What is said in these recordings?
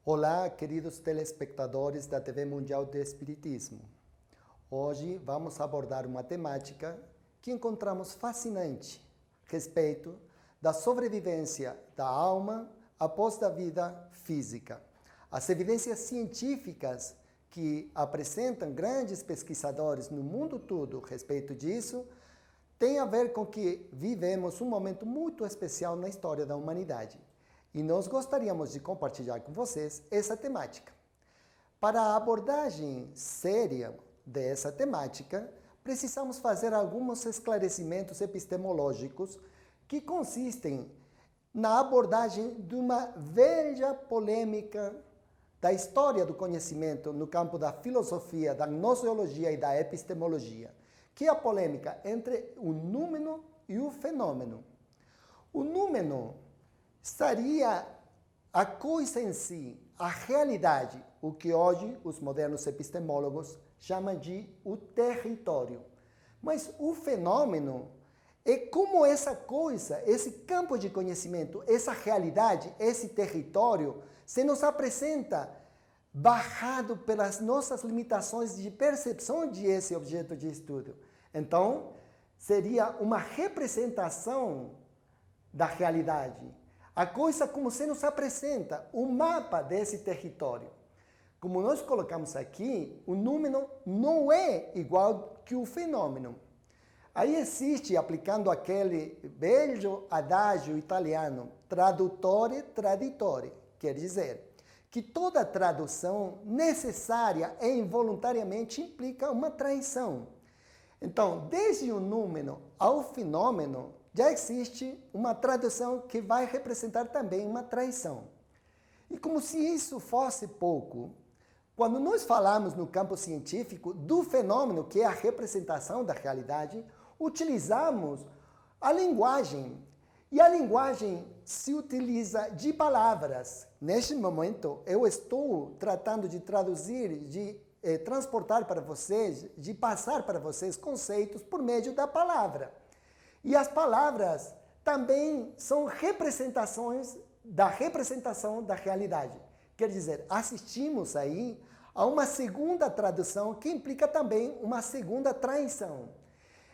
Olá, queridos telespectadores da TV Mundial do Espiritismo. Hoje vamos abordar uma temática que encontramos fascinante a respeito da sobrevivência da alma após a vida física. As evidências científicas que apresentam grandes pesquisadores no mundo todo a respeito disso têm a ver com que vivemos um momento muito especial na história da humanidade. E nós gostaríamos de compartilhar com vocês essa temática. Para a abordagem séria dessa temática, precisamos fazer alguns esclarecimentos epistemológicos que consistem na abordagem de uma velha polêmica da história do conhecimento no campo da filosofia, da gnoseologia e da epistemologia, que é a polêmica entre o númeno e o fenômeno. O númeno estaria a coisa em si, a realidade, o que hoje os modernos epistemólogos chamam de o território. Mas o fenômeno é como essa coisa, esse campo de conhecimento, essa realidade, esse território, se nos apresenta barrado pelas nossas limitações de percepção de esse objeto de estudo. Então, seria uma representação da realidade. A coisa como se nos apresenta, o mapa desse território. Como nós colocamos aqui, o número não é igual que o fenômeno. Aí existe, aplicando aquele belo adágio italiano, traduttore traditore, quer dizer que toda tradução necessária e involuntariamente implica uma traição. Então, desde o número ao fenômeno, já existe uma tradução que vai representar também uma traição. E como se isso fosse pouco, quando nós falamos no campo científico do fenômeno, que é a representação da realidade, utilizamos a linguagem. E a linguagem se utiliza de palavras. Neste momento, eu estou tratando de traduzir, de transportar para vocês, de passar para vocês conceitos por meio da palavra. E as palavras também são representações da representação da realidade. Quer dizer, assistimos aí a uma segunda tradução que implica também uma segunda traição.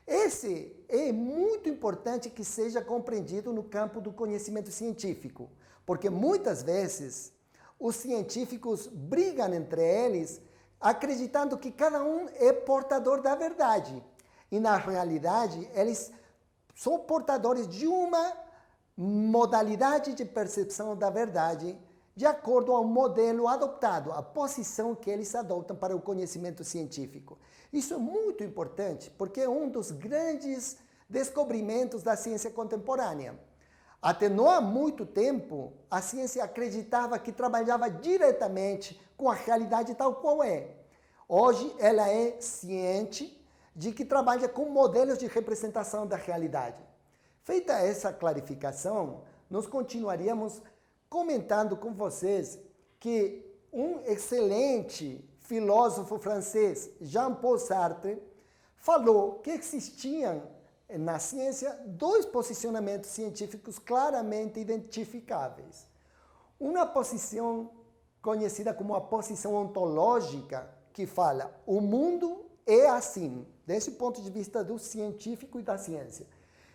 Esse é muito importante que seja compreendido no campo do conhecimento científico, porque muitas vezes os científicos brigam entre eles acreditando que cada um é portador da verdade. E na realidade, eles são portadores de uma modalidade de percepção da verdade de acordo ao modelo adotado, a posição que eles adotam para o conhecimento científico. Isso é muito importante porque é um dos grandes descobrimentos da ciência contemporânea. Até não há muito tempo, a ciência acreditava que trabalhava diretamente com a realidade tal qual é. Hoje, ela é ciente de que trabalha com modelos de representação da realidade. Feita essa clarificação, nós continuaríamos comentando com vocês que um excelente filósofo francês, Jean-Paul Sartre, falou que existiam na ciência dois posicionamentos científicos claramente identificáveis. Uma posição conhecida como a posição ontológica, que fala o mundo é assim, desse ponto de vista do científico e da ciência.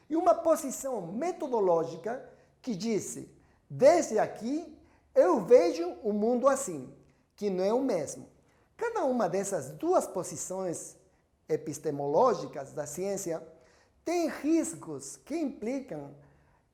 E uma posição metodológica que disse, desde aqui eu vejo o mundo assim, que não é o mesmo. Cada uma dessas duas posições epistemológicas da ciência tem riscos que implicam,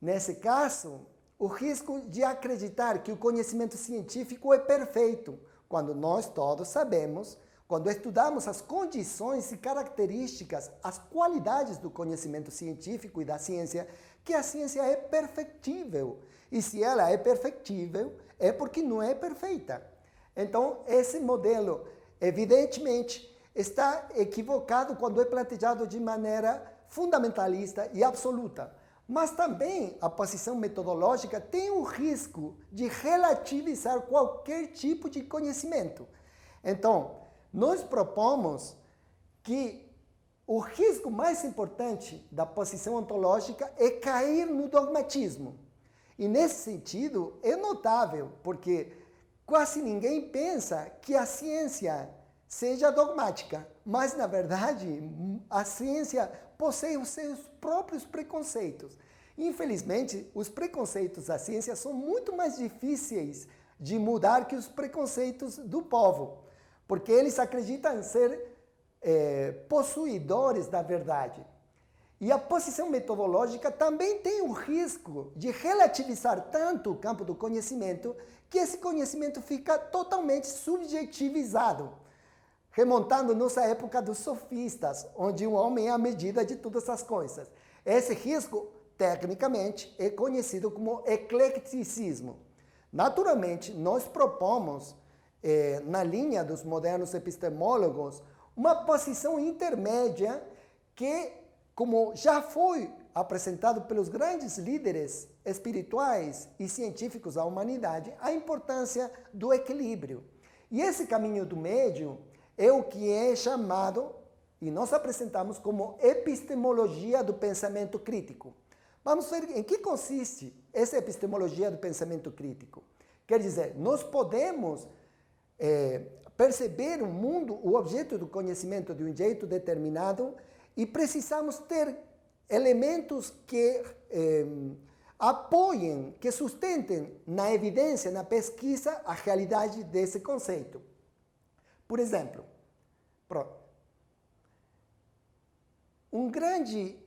nesse caso, o risco de acreditar que o conhecimento científico é perfeito, quando nós todos sabemos, quando estudamos as condições e características, as qualidades do conhecimento científico e da ciência, que a ciência é perfectível. E se ela é perfectível, é porque não é perfeita. Então, esse modelo, evidentemente, está equivocado quando é planejado de maneira fundamentalista e absoluta. Mas também a posição metodológica tem o risco de relativizar qualquer tipo de conhecimento. Então, nós propomos que o risco mais importante da posição ontológica é cair no dogmatismo. E nesse sentido é notável, porque quase ninguém pensa que a ciência seja dogmática, mas, na verdade, a ciência possui os seus próprios preconceitos. Infelizmente, os preconceitos da ciência são muito mais difíceis de mudar que os preconceitos do povo, porque eles acreditam ser possuidores da verdade. E a posição metodológica também tem o risco de relativizar tanto o campo do conhecimento que esse conhecimento fica totalmente subjetivizado, remontando nossa época dos sofistas, onde o homem é a medida de todas as coisas. Esse risco, tecnicamente, é conhecido como eclecticismo. Naturalmente, nós propomos, na linha dos modernos epistemólogos, uma posição intermédia que, como já foi apresentado pelos grandes líderes espirituais e científicos da humanidade, a importância do equilíbrio. E esse caminho do meio é o que é chamado, e nós apresentamos como epistemologia do pensamento crítico. Vamos ver em que consiste essa epistemologia do pensamento crítico. Quer dizer, nós podemos perceber o mundo, o objeto do conhecimento de um jeito determinado e precisamos ter elementos que apoiem, que sustentem na evidência, na pesquisa, a realidade desse conceito. Por exemplo, um grande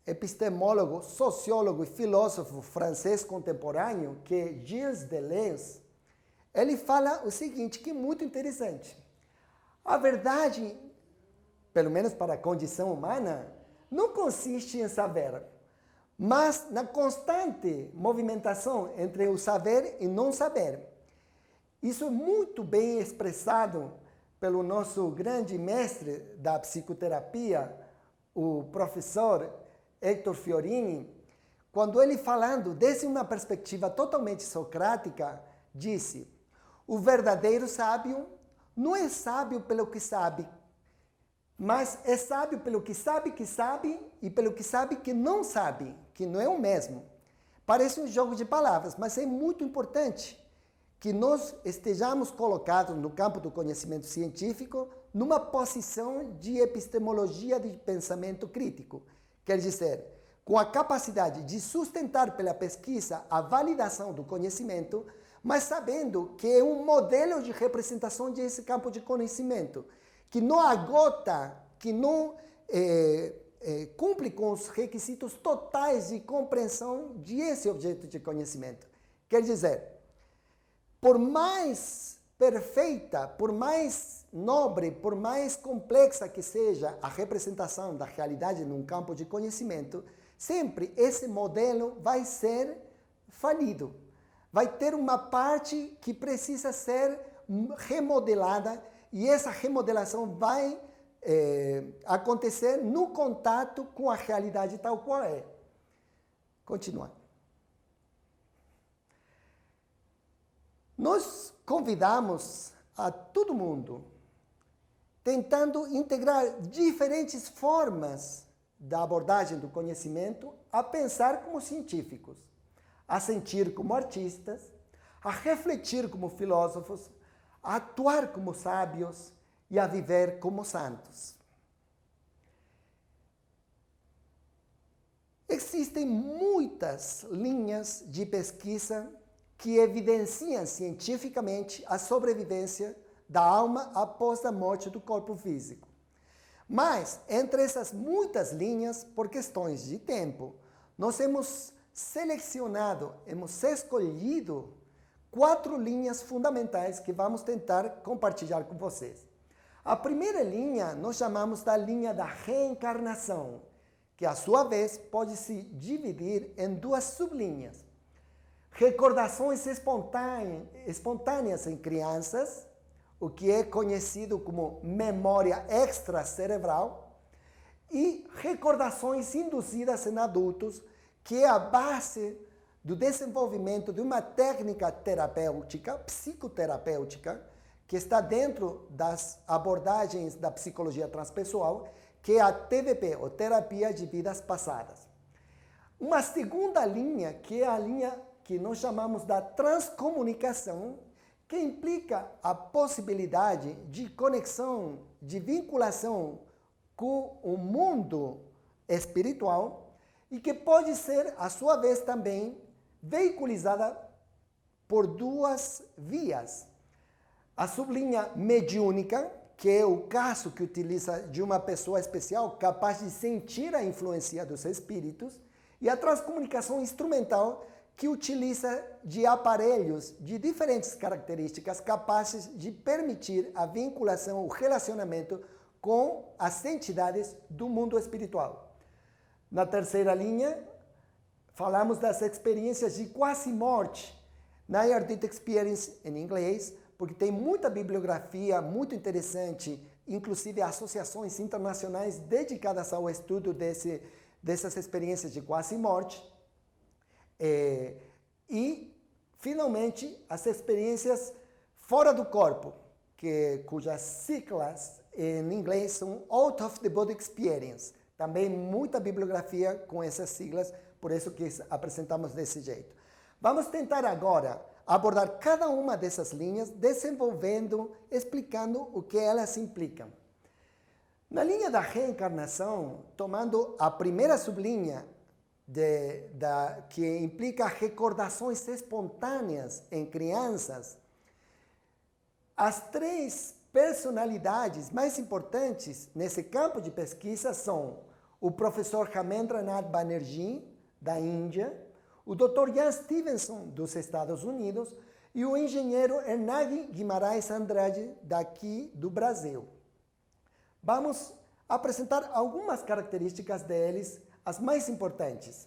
epistemólogo, sociólogo e filósofo francês contemporâneo, que é Gilles Deleuze, ele fala o seguinte, que é muito interessante. A verdade, pelo menos para a condição humana, não consiste em saber, mas na constante movimentação entre o saber e não saber. Isso é muito bem expressado pelo nosso grande mestre da psicoterapia, o professor Hector Fiorini, quando ele falando desde uma perspectiva totalmente socrática, disse: o verdadeiro sábio não é sábio pelo que sabe, mas é sábio pelo que sabe e pelo que sabe que não sabe, que não é o mesmo. Parece um jogo de palavras, mas é muito importante que nós estejamos colocados no campo do conhecimento científico numa posição de epistemologia de pensamento crítico. Quer dizer, com a capacidade de sustentar pela pesquisa a validação do conhecimento, mas sabendo que é um modelo de representação desse campo de conhecimento, que não agota, que não cumpre com os requisitos totais de compreensão desse objeto de conhecimento. Quer dizer, por mais perfeita, por mais nobre, por mais complexa que seja a representação da realidade num campo de conhecimento, sempre esse modelo vai ser falido. Vai ter uma parte que precisa ser remodelada e essa remodelação vai acontecer no contato com a realidade tal qual é. Continuando. Nós convidamos a todo mundo, tentando integrar diferentes formas da abordagem do conhecimento, a pensar como científicos, a sentir como artistas, a refletir como filósofos, a atuar como sábios e a viver como santos. Existem muitas linhas de pesquisa que evidenciam cientificamente a sobrevivência da alma após a morte do corpo físico. Mas, entre essas muitas linhas, por questões de tempo, nós hemos selecionado, hemos escolhido 4 linhas fundamentais que vamos tentar compartilhar com vocês. A primeira linha nós chamamos da linha da reencarnação, que a sua vez pode se dividir em 2 sublinhas. Recordações espontâneas em crianças, o que é conhecido como memória extracerebral, e recordações induzidas em adultos, que é a base do desenvolvimento de uma técnica terapêutica, psicoterapêutica, que está dentro das abordagens da psicologia transpessoal, que é a TVP, ou Terapia de Vidas Passadas. Uma segunda linha, que é a linha que nós chamamos da transcomunicação, que implica a possibilidade de conexão, de vinculação com o mundo espiritual e que pode ser, à sua vez, também veiculada por duas vias. A sublinha mediúnica, que é o caso que utiliza de uma pessoa especial capaz de sentir a influência dos espíritos, e a transcomunicação instrumental, que utiliza de aparelhos de diferentes características capazes de permitir a vinculação, o relacionamento com as entidades do mundo espiritual. Na terceira linha, falamos das experiências de quase-morte, Near-Death Experience em inglês, porque tem muita bibliografia muito interessante, inclusive associações internacionais dedicadas ao estudo dessas experiências de quase-morte. E, finalmente, as experiências fora do corpo, cujas siglas em inglês são Out of the Body Experience. Também muita bibliografia com essas siglas, por isso que apresentamos desse jeito. Vamos tentar agora abordar cada uma dessas linhas, desenvolvendo, explicando o que elas implicam. Na linha da reencarnação, tomando a primeira sublinha, que implica recordações espontâneas em crianças, as três personalidades mais importantes nesse campo de pesquisa são o professor Ramendranath Banerjee, da Índia, o Dr. Jan Stevenson, dos Estados Unidos, e o engenheiro Hernani Guimarães Andrade, daqui do Brasil. Vamos apresentar algumas características deles, as mais importantes.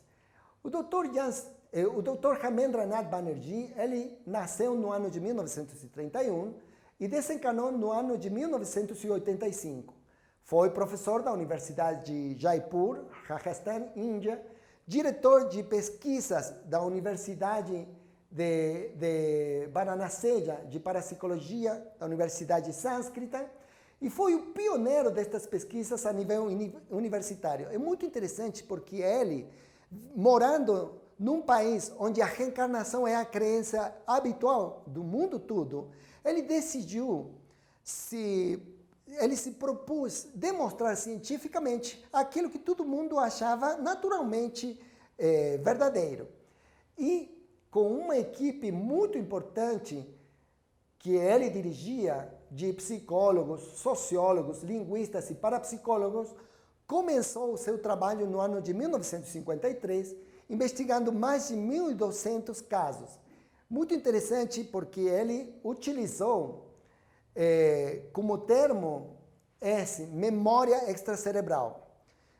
O Dr. Ramendranath Banerjee, ele nasceu no ano de 1931 e desencarnou no ano de 1985. Foi professor da Universidade de Jaipur, Rajasthan, Índia, diretor de pesquisas da Universidade de Varanasi, de Parapsicologia, da Universidade Sânscrita, e foi o pioneiro destas pesquisas a nível universitário. É muito interessante porque ele, morando num país onde a reencarnação é a crença habitual do mundo todo, ele decidiu, ele se propôs demonstrar cientificamente aquilo que todo mundo achava naturalmente verdadeiro. E com uma equipe muito importante que ele dirigia, de psicólogos, sociólogos, linguistas e parapsicólogos, começou o seu trabalho no ano de 1953, investigando mais de 1.200 casos. Muito interessante porque ele utilizou como termo memória extracerebral.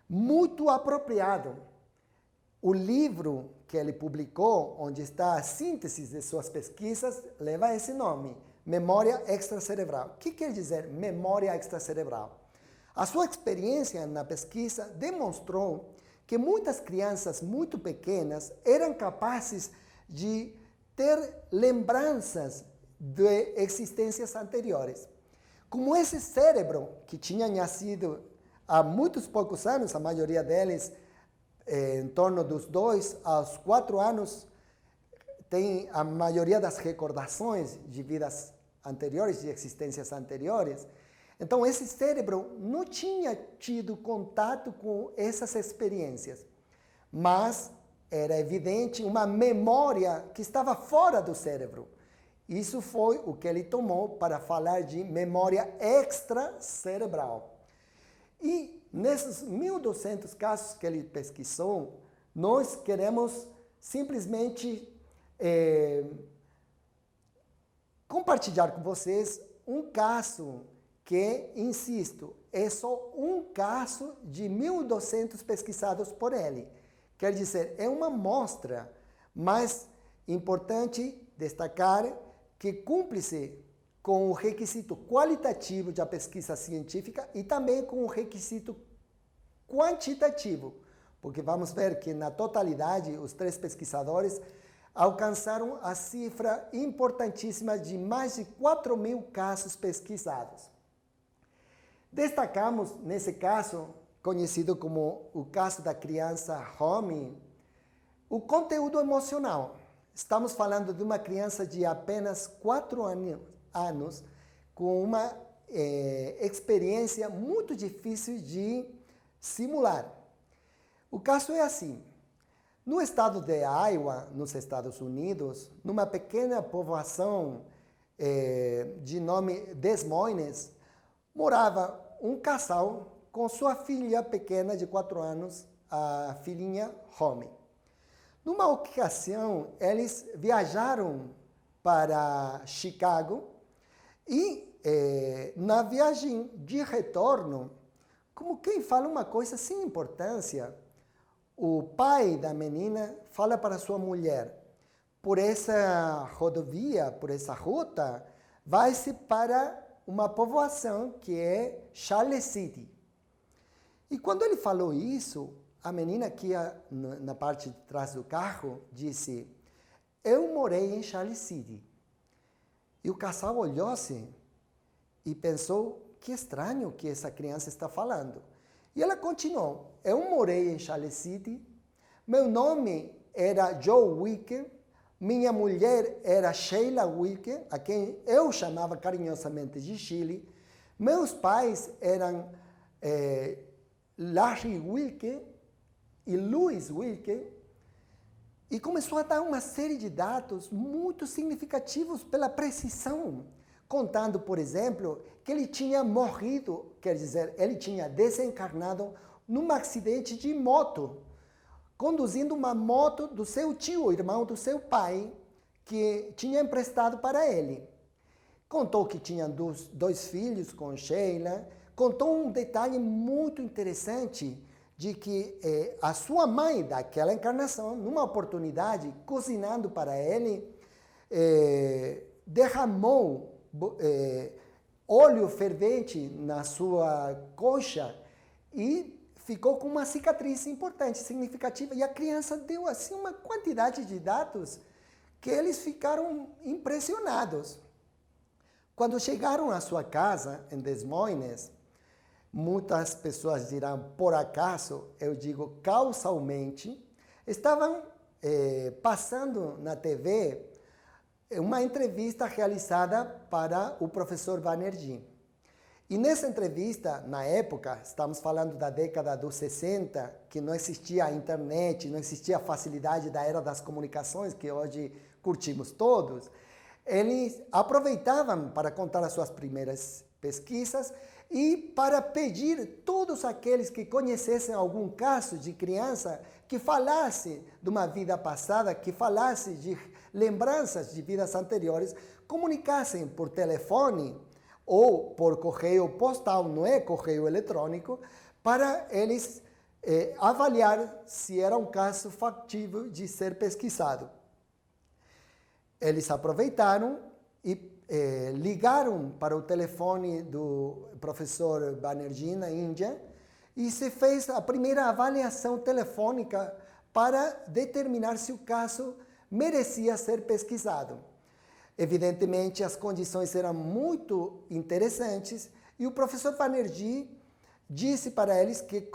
Muito apropriado. O livro que ele publicou, onde está a síntese de suas pesquisas, leva esse nome, Memória Extracerebral. O que quer dizer memória extracerebral? A sua experiência na pesquisa demonstrou que muitas crianças muito pequenas eram capazes de ter lembranças de existências anteriores. Como esse cérebro, que tinha nascido há muitos poucos anos, a maioria deles em torno dos 2 aos 4 anos, tem a maioria das recordações de vidas anteriores, de existências anteriores. Então, esse cérebro não tinha tido contato com essas experiências, mas era evidente uma memória que estava fora do cérebro. Isso foi o que ele tomou para falar de memória extracerebral. E nesses 1.200 casos que ele pesquisou, nós queremos simplesmente compartilhar com vocês um caso que, insisto, é só um caso de 1.200 pesquisados por ele. Quer dizer, é uma amostra, mas importante destacar que cumpre-se com o requisito qualitativo da pesquisa científica e também com o requisito quantitativo, porque vamos ver que na totalidade os 3 pesquisadores alcançaram a cifra importantíssima de mais de 4.000 casos pesquisados. Destacamos, nesse caso, conhecido como o caso da criança Romy, o conteúdo emocional. Estamos falando de uma criança de apenas 4 anos com uma experiência muito difícil de simular. O caso é assim. No estado de Iowa, nos Estados Unidos, numa pequena povoação de nome Des Moines, morava um casal com sua filha pequena de 4 anos, a filhinha Homie. Numa ocasião, eles viajaram para Chicago e na viagem de retorno, como quem fala uma coisa sem importância, o pai da menina fala para sua mulher: por essa rodovia, por essa ruta, vai-se para uma povoação que é Charles City. E quando ele falou isso, a menina que ia na parte de trás do carro disse: eu morei em Charles City. E o casal olhou-se e pensou: que estranho que essa criança está falando. E ela continuou: eu morei em Charles City, meu nome era Joe Wicker, minha mulher era Sheila Wicker, a quem eu chamava carinhosamente de Chile, meus pais eram Larry Wicker e Louis Wicker, e começou a dar uma série de dados muito significativos pela precisão, contando, por exemplo, que ele tinha morrido, quer dizer, ele tinha desencarnado num acidente de moto, conduzindo uma moto do seu tio, irmão do seu pai, que tinha emprestado para ele. Contou que tinha dois filhos com Sheila, contou um detalhe muito interessante, de que a sua mãe daquela encarnação, numa oportunidade, cozinhando para ele, derramou óleo fervente na sua coxa e ficou com uma cicatriz importante, significativa. E a criança deu assim uma quantidade de dados que eles ficaram impressionados. Quando chegaram à sua casa, em Des Moines, muitas pessoas dirão, por acaso, eu digo causalmente, estavam passando na TV uma entrevista realizada para o professor Banerjee. E nessa entrevista, na época, estamos falando da década dos 60, que não existia a internet, não existia a facilidade da era das comunicações, que hoje curtimos todos, eles aproveitavam para contar as suas primeiras pesquisas e para pedir todos aqueles que conhecessem algum caso de criança que falasse de uma vida passada, que falasse de lembranças de vidas anteriores, comunicassem por telefone ou por correio postal, não é correio eletrônico, para eles avaliar se era um caso factível de ser pesquisado. Eles aproveitaram e ligaram para o telefone do professor Banerjee na Índia e se fez a primeira avaliação telefônica para determinar se o caso merecia ser pesquisado. Evidentemente, as condições eram muito interessantes e o professor Banerjee disse para eles que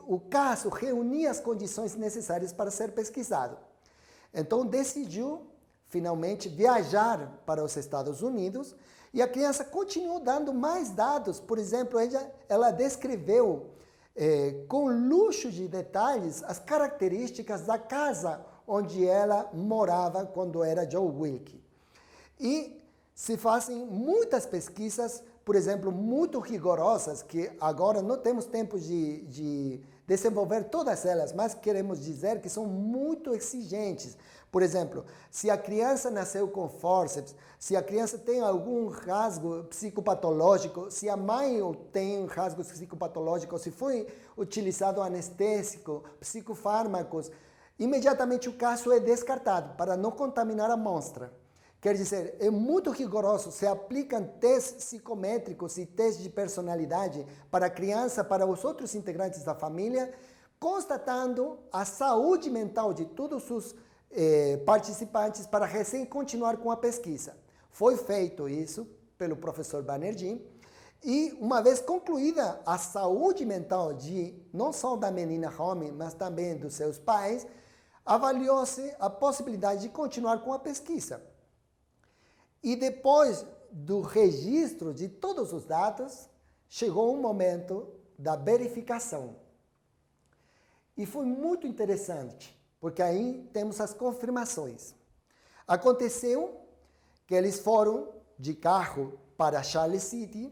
o caso reunia as condições necessárias para ser pesquisado. Então, decidiu finalmente viajar para os Estados Unidos e a criança continuou dando mais dados. Por exemplo, ela descreveu com luxo de detalhes as características da casa onde ela morava quando era Joe Wicker. E se fazem muitas pesquisas, por exemplo, muito rigorosas, que agora não temos tempo de desenvolver todas elas, mas queremos dizer que são muito exigentes. Por exemplo, se a criança nasceu com fórceps, se a criança tem algum rasgo psicopatológico, se a mãe tem rasgos psicopatológicos, se foi utilizado anestésico, psicofármacos, imediatamente o caso é descartado para não contaminar a amostra. Quer dizer, é muito rigoroso, se aplicam testes psicométricos e testes de personalidade para a criança, para os outros integrantes da família, constatando a saúde mental de todos os participantes para recém continuar com a pesquisa. Foi feito isso pelo professor Banerjee e uma vez concluída a saúde mental de não só da menina Homie, mas também dos seus pais, avaliou-se a possibilidade de continuar com a pesquisa. E depois do registro de todos os dados, chegou o momento da verificação. E foi muito interessante, porque aí temos as confirmações. Aconteceu que eles foram de carro para Charles City,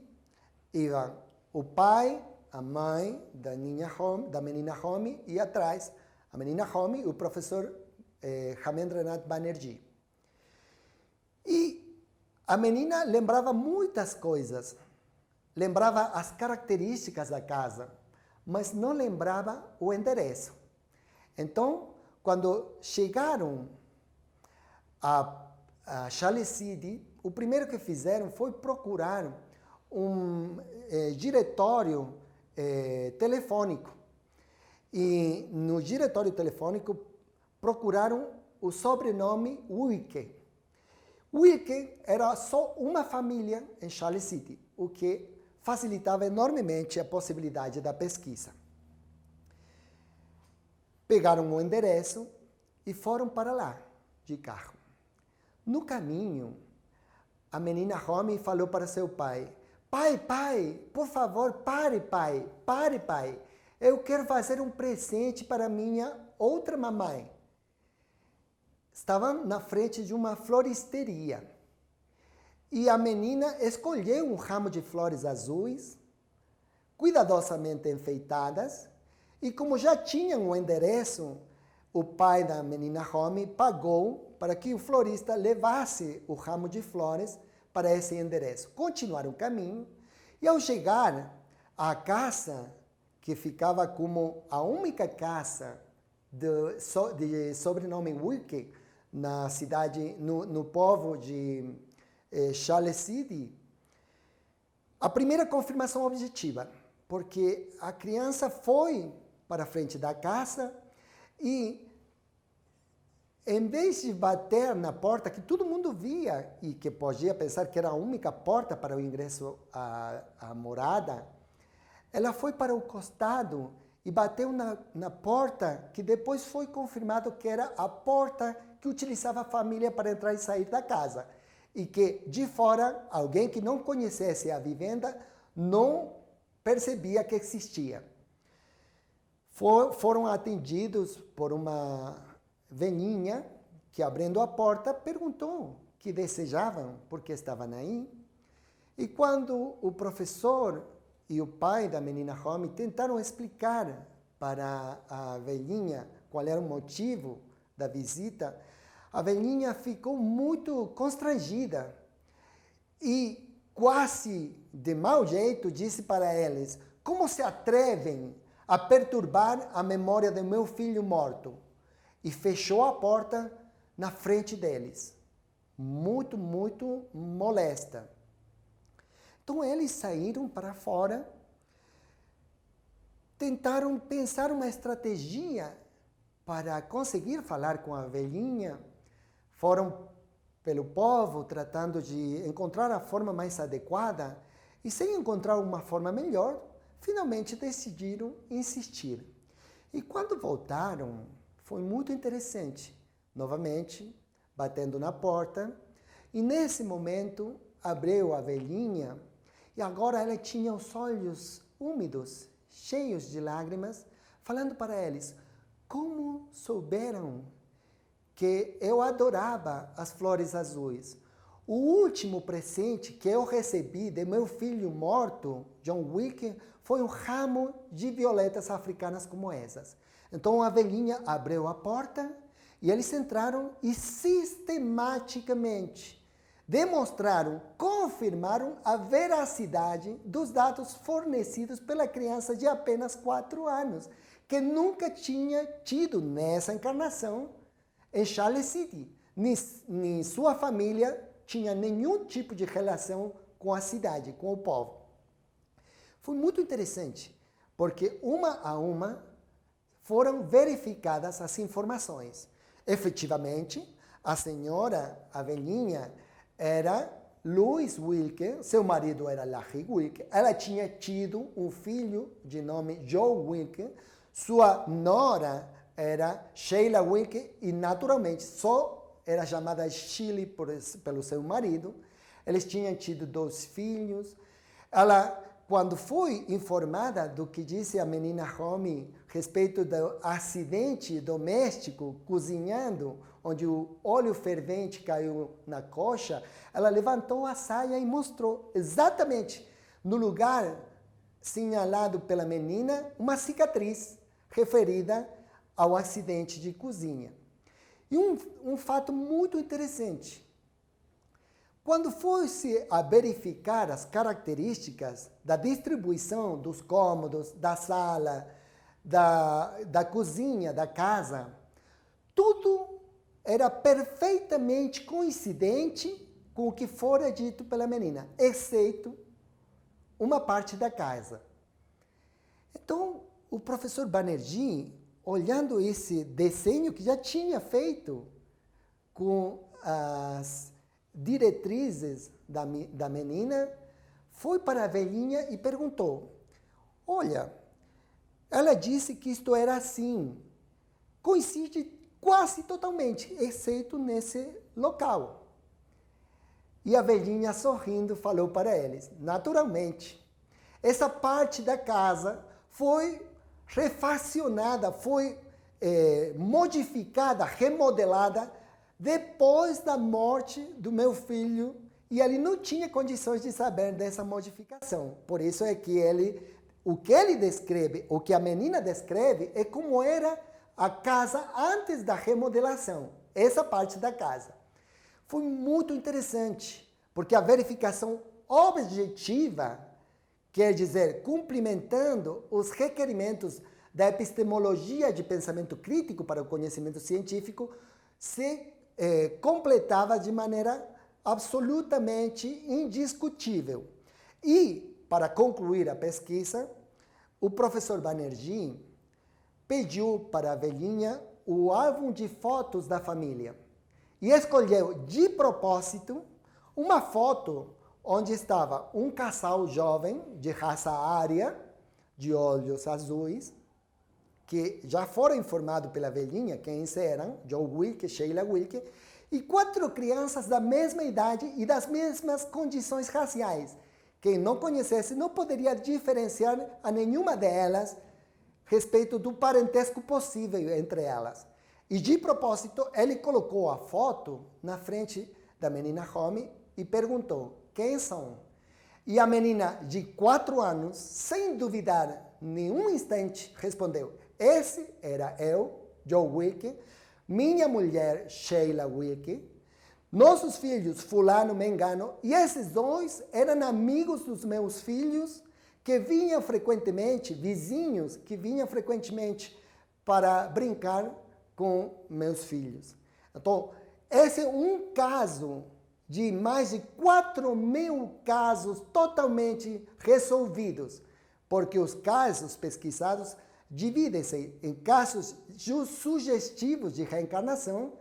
iam o pai, a mãe da menina Homi e atrás a menina Homi e o professor Ramendranath Banerjee. E a menina lembrava muitas coisas, lembrava as características da casa, mas não lembrava o endereço. Então, quando chegaram a Charles City, o primeiro que fizeram foi procurar um diretório telefônico. E no diretório telefônico procuraram o sobrenome Wilke. Wilke era só uma família em Charles City, o que facilitava enormemente a possibilidade da pesquisa. Pegaram o endereço e foram para lá, de carro. No caminho, a menina Homi falou para seu pai: pai, por favor, pare, pai. Eu quero fazer um presente para minha outra mamãe. Estava na frente de uma floristeria. E a menina escolheu um ramo de flores azuis, cuidadosamente enfeitadas, e como já tinham o endereço, o pai da menina Homi pagou para que o florista levasse o ramo de flores para esse endereço. Continuaram o caminho, e ao chegar à casa, que ficava como a única casa de sobrenome Wilke na cidade, no povo de Charles City, a primeira confirmação objetiva, porque a criança foi para a frente da casa e, em vez de bater na porta, que todo mundo via e que podia pensar que era a única porta para o ingresso à morada, ela foi para o costado e bateu na porta, que depois foi confirmado que era a porta que utilizava a família para entrar e sair da casa. E que, de fora, alguém que não conhecesse a vivenda não percebia que existia. Foram atendidos por uma velhinha que, abrindo a porta, perguntou o que desejavam, porque estavam aí. E quando o professor e o pai da menina Homi tentaram explicar para a velhinha qual era o motivo da visita, a velhinha ficou muito constrangida e, quase de mau jeito, disse para eles: como se atrevem a perturbar a memória do meu filho morto? E fechou a porta na frente deles, muito molesta. Então eles saíram para fora, tentaram pensar uma estratégia para conseguir falar com a velhinha, foram pelo povo tratando de encontrar a forma mais adequada e, sem encontrar uma forma melhor, finalmente decidiram insistir. E quando voltaram, foi muito interessante, novamente batendo na porta, e nesse momento abriu a velhinha. E agora ela tinha os olhos úmidos, cheios de lágrimas, falando para eles: como souberam que eu adorava as flores azuis? O último presente que eu recebi de meu filho morto, John Wilke, foi um ramo de violetas africanas como essas. Então a velhinha abriu a porta e eles entraram e sistematicamente demonstraram, confirmaram a veracidade dos dados fornecidos pela criança de apenas 4 anos, que nunca tinha tido nessa encarnação em Charles City. Nem sua família tinha nenhum tipo de relação com a cidade, com o povo. Foi muito interessante, porque uma a uma foram verificadas as informações. Efetivamente, a senhora, a velhinha, era Louis Wilke, seu marido era Larry Wilke, ela tinha tido um filho de nome Joe Wilke, sua nora era Sheila Wilke e, naturalmente, só era chamada Shirley pelo seu marido. Eles tinham tido 2 filhos. Ela, quando foi informada do que disse a menina Romy a respeito do acidente doméstico, cozinhando, onde o óleo fervente caiu na coxa, ela levantou a saia e mostrou exatamente no lugar assinalado pela menina uma cicatriz referida ao acidente de cozinha. E um fato muito interessante. Quando foi-se a verificar as características da distribuição dos cômodos, da sala, da cozinha, da casa, tudo era perfeitamente coincidente com o que fora dito pela menina, exceto uma parte da casa. Então, o professor Banerjee, olhando esse desenho que já tinha feito com as diretrizes da menina, foi para a velhinha e perguntou: olha, ela disse que isto era assim, coincide quase totalmente, exceto nesse local. E a velhinha, sorrindo, falou para eles: naturalmente, essa parte da casa foi refacionada, foi modificada, remodelada depois da morte do meu filho, e ele não tinha condições de saber dessa modificação. Por isso é que o que ele descreve, o que a menina descreve, é como era a casa antes da remodelação, essa parte da casa. Foi muito interessante, porque a verificação objetiva, quer dizer, cumprimentando os requerimentos da epistemologia de pensamento crítico para o conhecimento científico, se completava de maneira absolutamente indiscutível. E, para concluir a pesquisa, o professor Banerjee pediu para a velhinha o álbum de fotos da família e escolheu de propósito uma foto onde estava um casal jovem de raça ária, de olhos azuis, que já foram informados pela velhinha quem eram, Joe Wilke, Sheila Wilke, e 4 crianças da mesma idade e das mesmas condições raciais. Quem não conhecesse não poderia diferenciar a nenhuma delas respeito do parentesco possível entre elas. E de propósito, ele colocou a foto na frente da menina Romy e perguntou: quem são? E a menina de 4 anos, sem duvidar nenhum instante, respondeu: esse era eu, Joe Wilke, minha mulher Sheila Wilke, nossos filhos fulano, mengano, e esses 2 eram amigos dos meus filhos que vinham frequentemente, vizinhos que vinham frequentemente para brincar com meus filhos. Então, esse é um caso de mais de 4.000 casos totalmente resolvidos, porque os casos pesquisados dividem-se em casos sugestivos de reencarnação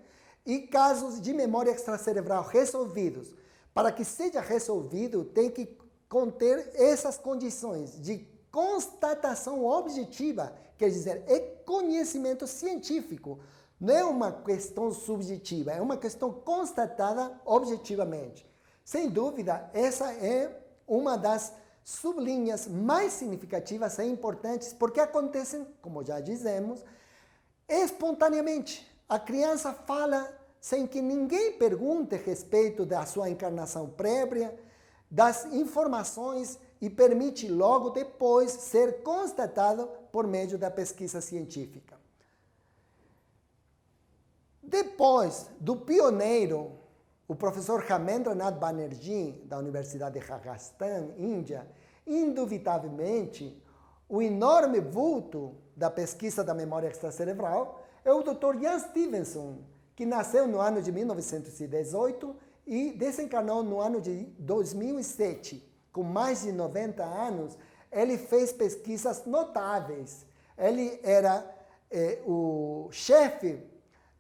e casos de memória extracerebral resolvidos. Para que seja resolvido, tem que conter essas condições de constatação objetiva, quer dizer, é conhecimento científico, não é uma questão subjetiva, é uma questão constatada objetivamente. Sem dúvida, essa é uma das sublinhas mais significativas e importantes, porque acontecem, como já dizemos, espontaneamente. A criança fala sem que ninguém pergunte a respeito da sua encarnação prévia, das informações, e permite logo depois ser constatado por meio da pesquisa científica. Depois do pioneiro, o professor Ramendranath Banerjee, da Universidade de Rajasthan, Índia, indubitavelmente, o enorme vulto da pesquisa da memória extracerebral é o Dr. Ian Stevenson, que nasceu no ano de 1918 e desencarnou no ano de 2007. Com mais de 90 anos, ele fez pesquisas notáveis. Ele era o chefe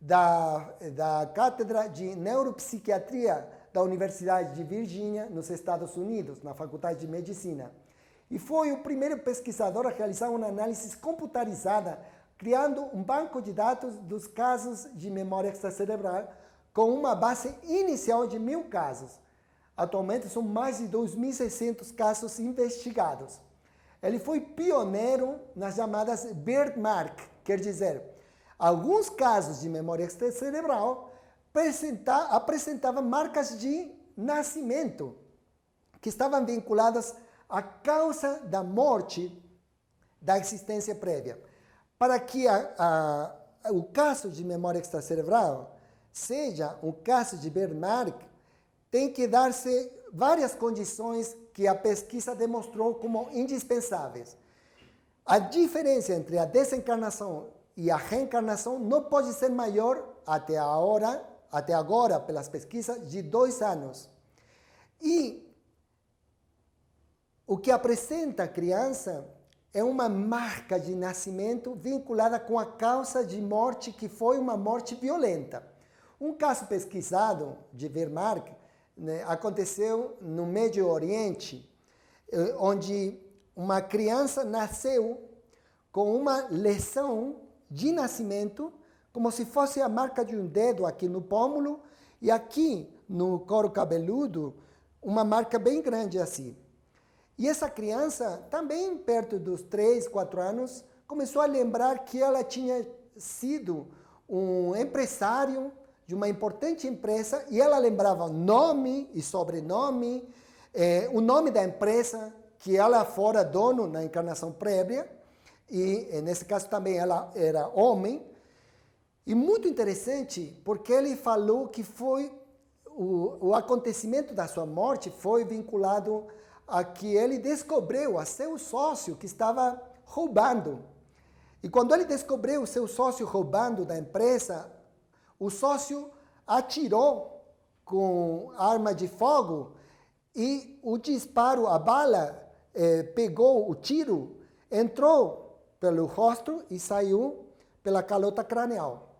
da Cátedra de Neuropsiquiatria da Universidade de Virgínia, nos Estados Unidos, na Faculdade de Medicina. E foi o primeiro pesquisador a realizar uma análise computarizada criando um banco de dados dos casos de memória extracerebral com uma base inicial de 1.000 casos. Atualmente são mais de 2.600 casos investigados. Ele foi pioneiro nas chamadas birthmark, quer dizer, alguns casos de memória extracerebral apresentavam marcas de nascimento que estavam vinculadas à causa da morte da existência prévia. Para que o caso de memória extracerebral seja um caso de birthmark, tem que dar-se várias condições que a pesquisa demonstrou como indispensáveis. A diferença entre a desencarnação e a reencarnação não pode ser maior até agora, pelas pesquisas, de 2 anos. E o que apresenta a criança é uma marca de nascimento vinculada com a causa de morte, que foi uma morte violenta. Um caso pesquisado de birthmark, né, aconteceu no Médio Oriente, onde uma criança nasceu com uma lesão de nascimento, como se fosse a marca de um dedo aqui no pômulo e aqui no couro cabeludo, uma marca bem grande assim. E essa criança, também perto dos 3, 4 anos, começou a lembrar que ela tinha sido um empresário de uma importante empresa, e ela lembrava nome e sobrenome, o nome da empresa que ela fora dono na encarnação prévia, e nesse caso também ela era homem. E muito interessante, porque ele falou que foi o acontecimento da sua morte foi vinculado a que ele descobriu a seu sócio que estava roubando. E quando ele descobriu o seu sócio roubando da empresa, o sócio atirou com arma de fogo e o disparo, a bala, pegou o tiro, entrou pelo rosto e saiu pela calota cranial.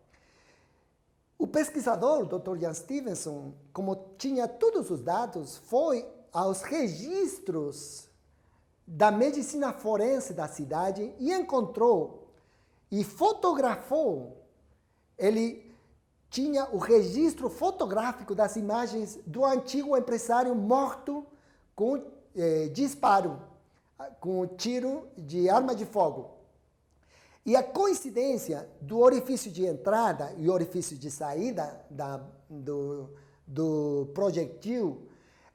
O pesquisador, o Dr. Jan Stevenson, como tinha todos os dados, foi aos registros da medicina forense da cidade e encontrou e fotografou. Ele tinha o registro fotográfico das imagens do antigo empresário morto com disparo, com tiro de arma de fogo. E a coincidência do orifício de entrada e orifício de saída do projetil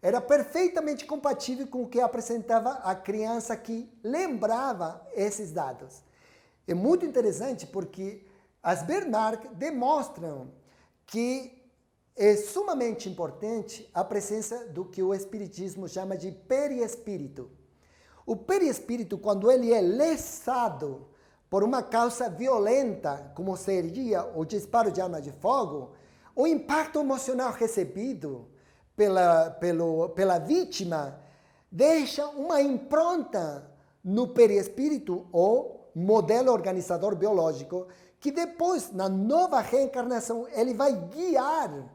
era perfeitamente compatível com o que apresentava a criança que lembrava esses dados. É muito interessante porque as birthmark demonstram que é sumamente importante a presença do que o Espiritismo chama de perispírito. O perispírito, quando ele é lesado por uma causa violenta, como seria o disparo de arma de fogo, o impacto emocional recebido pela vítima deixa uma impronta no perispírito ou modelo organizador biológico, que depois, na nova reencarnação, ele vai guiar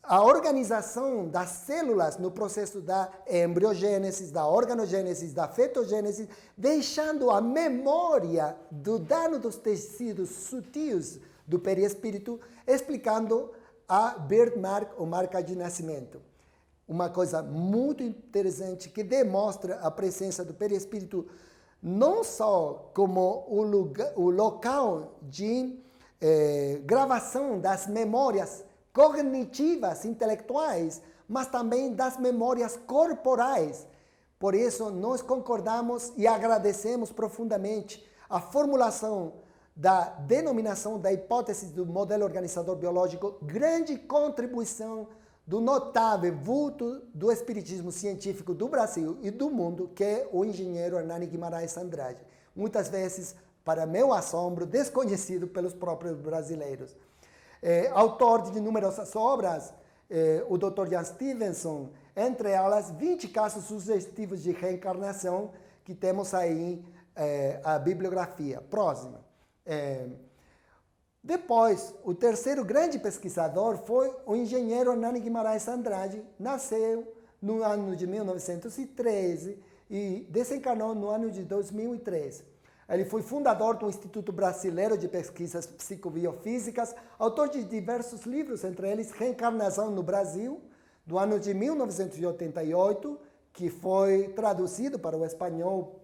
a organização das células no processo da embriogênese, da organogênese, da fetogênese, deixando a memória do dano dos tecidos sutis do perispírito, explicando a birthmark, ou marca de nascimento. Uma coisa muito interessante que demonstra a presença do perispírito não só como o local de gravação das memórias cognitivas, intelectuais, mas também das memórias corporais. Por isso, nós concordamos e agradecemos profundamente a formulação da denominação da hipótese do modelo organizador biológico, grande contribuição do notável vulto do espiritismo científico do Brasil e do mundo, que é o engenheiro Hernani Guimarães Andrade. Muitas vezes, para meu assombro, desconhecido pelos próprios brasileiros. Autor de numerosas obras, o Dr. Jan Stevenson, entre elas 20 casos sugestivos de reencarnação, que temos aí a bibliografia. Próxima. Depois, o terceiro grande pesquisador foi o engenheiro Hernani Guimarães Andrade, nasceu no ano de 1913 e desencarnou no ano de 2003. Ele foi fundador do Instituto Brasileiro de Pesquisas Psicobiofísicas, autor de diversos livros, entre eles Reencarnação no Brasil, do ano de 1988, que foi traduzido para o espanhol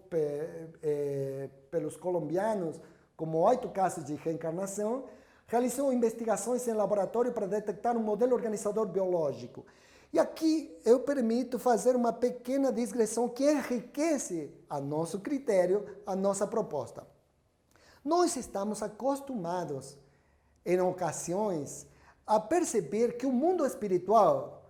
pelos colombianos como 8 casos de reencarnação. Realizou investigações em laboratório para detectar um modelo organizador biológico. E aqui eu permito fazer uma pequena digressão que enriquece a nosso critério, a nossa proposta. Nós estamos acostumados, em ocasiões, a perceber que o mundo espiritual,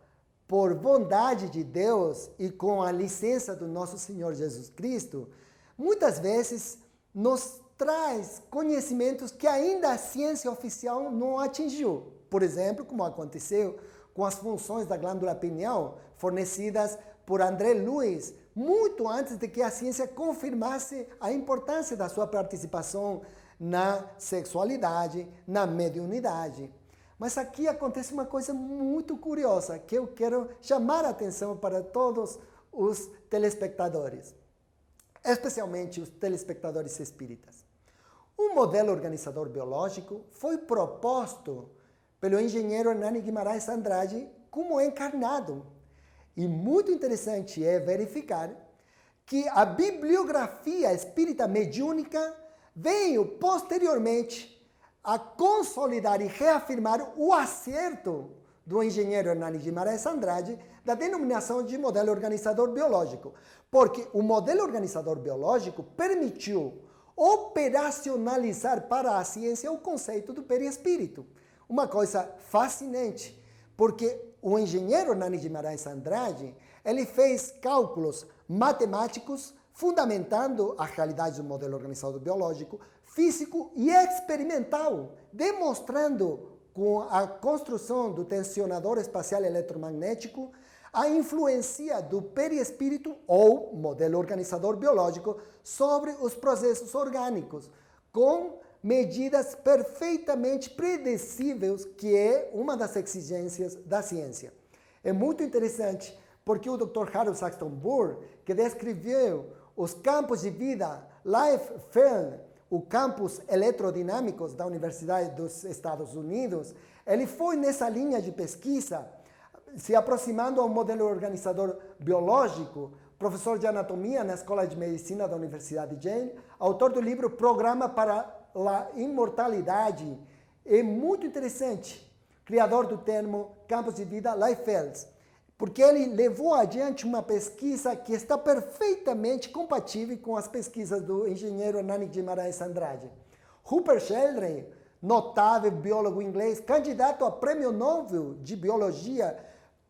por bondade de Deus e com a licença do nosso Senhor Jesus Cristo, muitas vezes nos traz conhecimentos que ainda a ciência oficial não atingiu. Por exemplo, como aconteceu com as funções da glândula pineal fornecidas por André Luiz, muito antes de que a ciência confirmasse a importância da sua participação na sexualidade, na mediunidade. Mas aqui acontece uma coisa muito curiosa que eu quero chamar a atenção para todos os telespectadores, especialmente os telespectadores espíritas. O modelo organizador biológico foi proposto pelo engenheiro Hernani Guimarães Andrade como encarnado. E muito interessante é verificar que a bibliografia espírita mediúnica veio posteriormente a consolidar e reafirmar o acerto do engenheiro Hernani Guimarães Andrade da denominação de modelo organizador biológico, porque o modelo organizador biológico permitiu operacionalizar para a ciência o conceito do perispírito. Uma coisa fascinante, porque o engenheiro Hernani Guimarães Andrade, ele fez cálculos matemáticos fundamentando a realidade do modelo organizador biológico, físico e experimental, demonstrando com a construção do tensionador espacial eletromagnético a influência do perispírito ou modelo organizador biológico sobre os processos orgânicos, com medidas perfeitamente predicíveis, que é uma das exigências da ciência. É muito interessante, porque o Dr. Harold Saxton Burr, que descreveu os campos de vida Life Field, o campus eletrodinâmicos da Universidade dos Estados Unidos, ele foi nessa linha de pesquisa, se aproximando ao modelo organizador biológico, professor de anatomia na Escola de Medicina da Universidade de Yale, autor do livro Programa para a Imortalidade. É muito interessante, criador do termo campos de vida Life Fields, porque ele levou adiante uma pesquisa que está perfeitamente compatível com as pesquisas do engenheiro Hernani Guimarães Andrade. Rupert Sheldrake, notável biólogo inglês, candidato a Prêmio Nobel de Biologia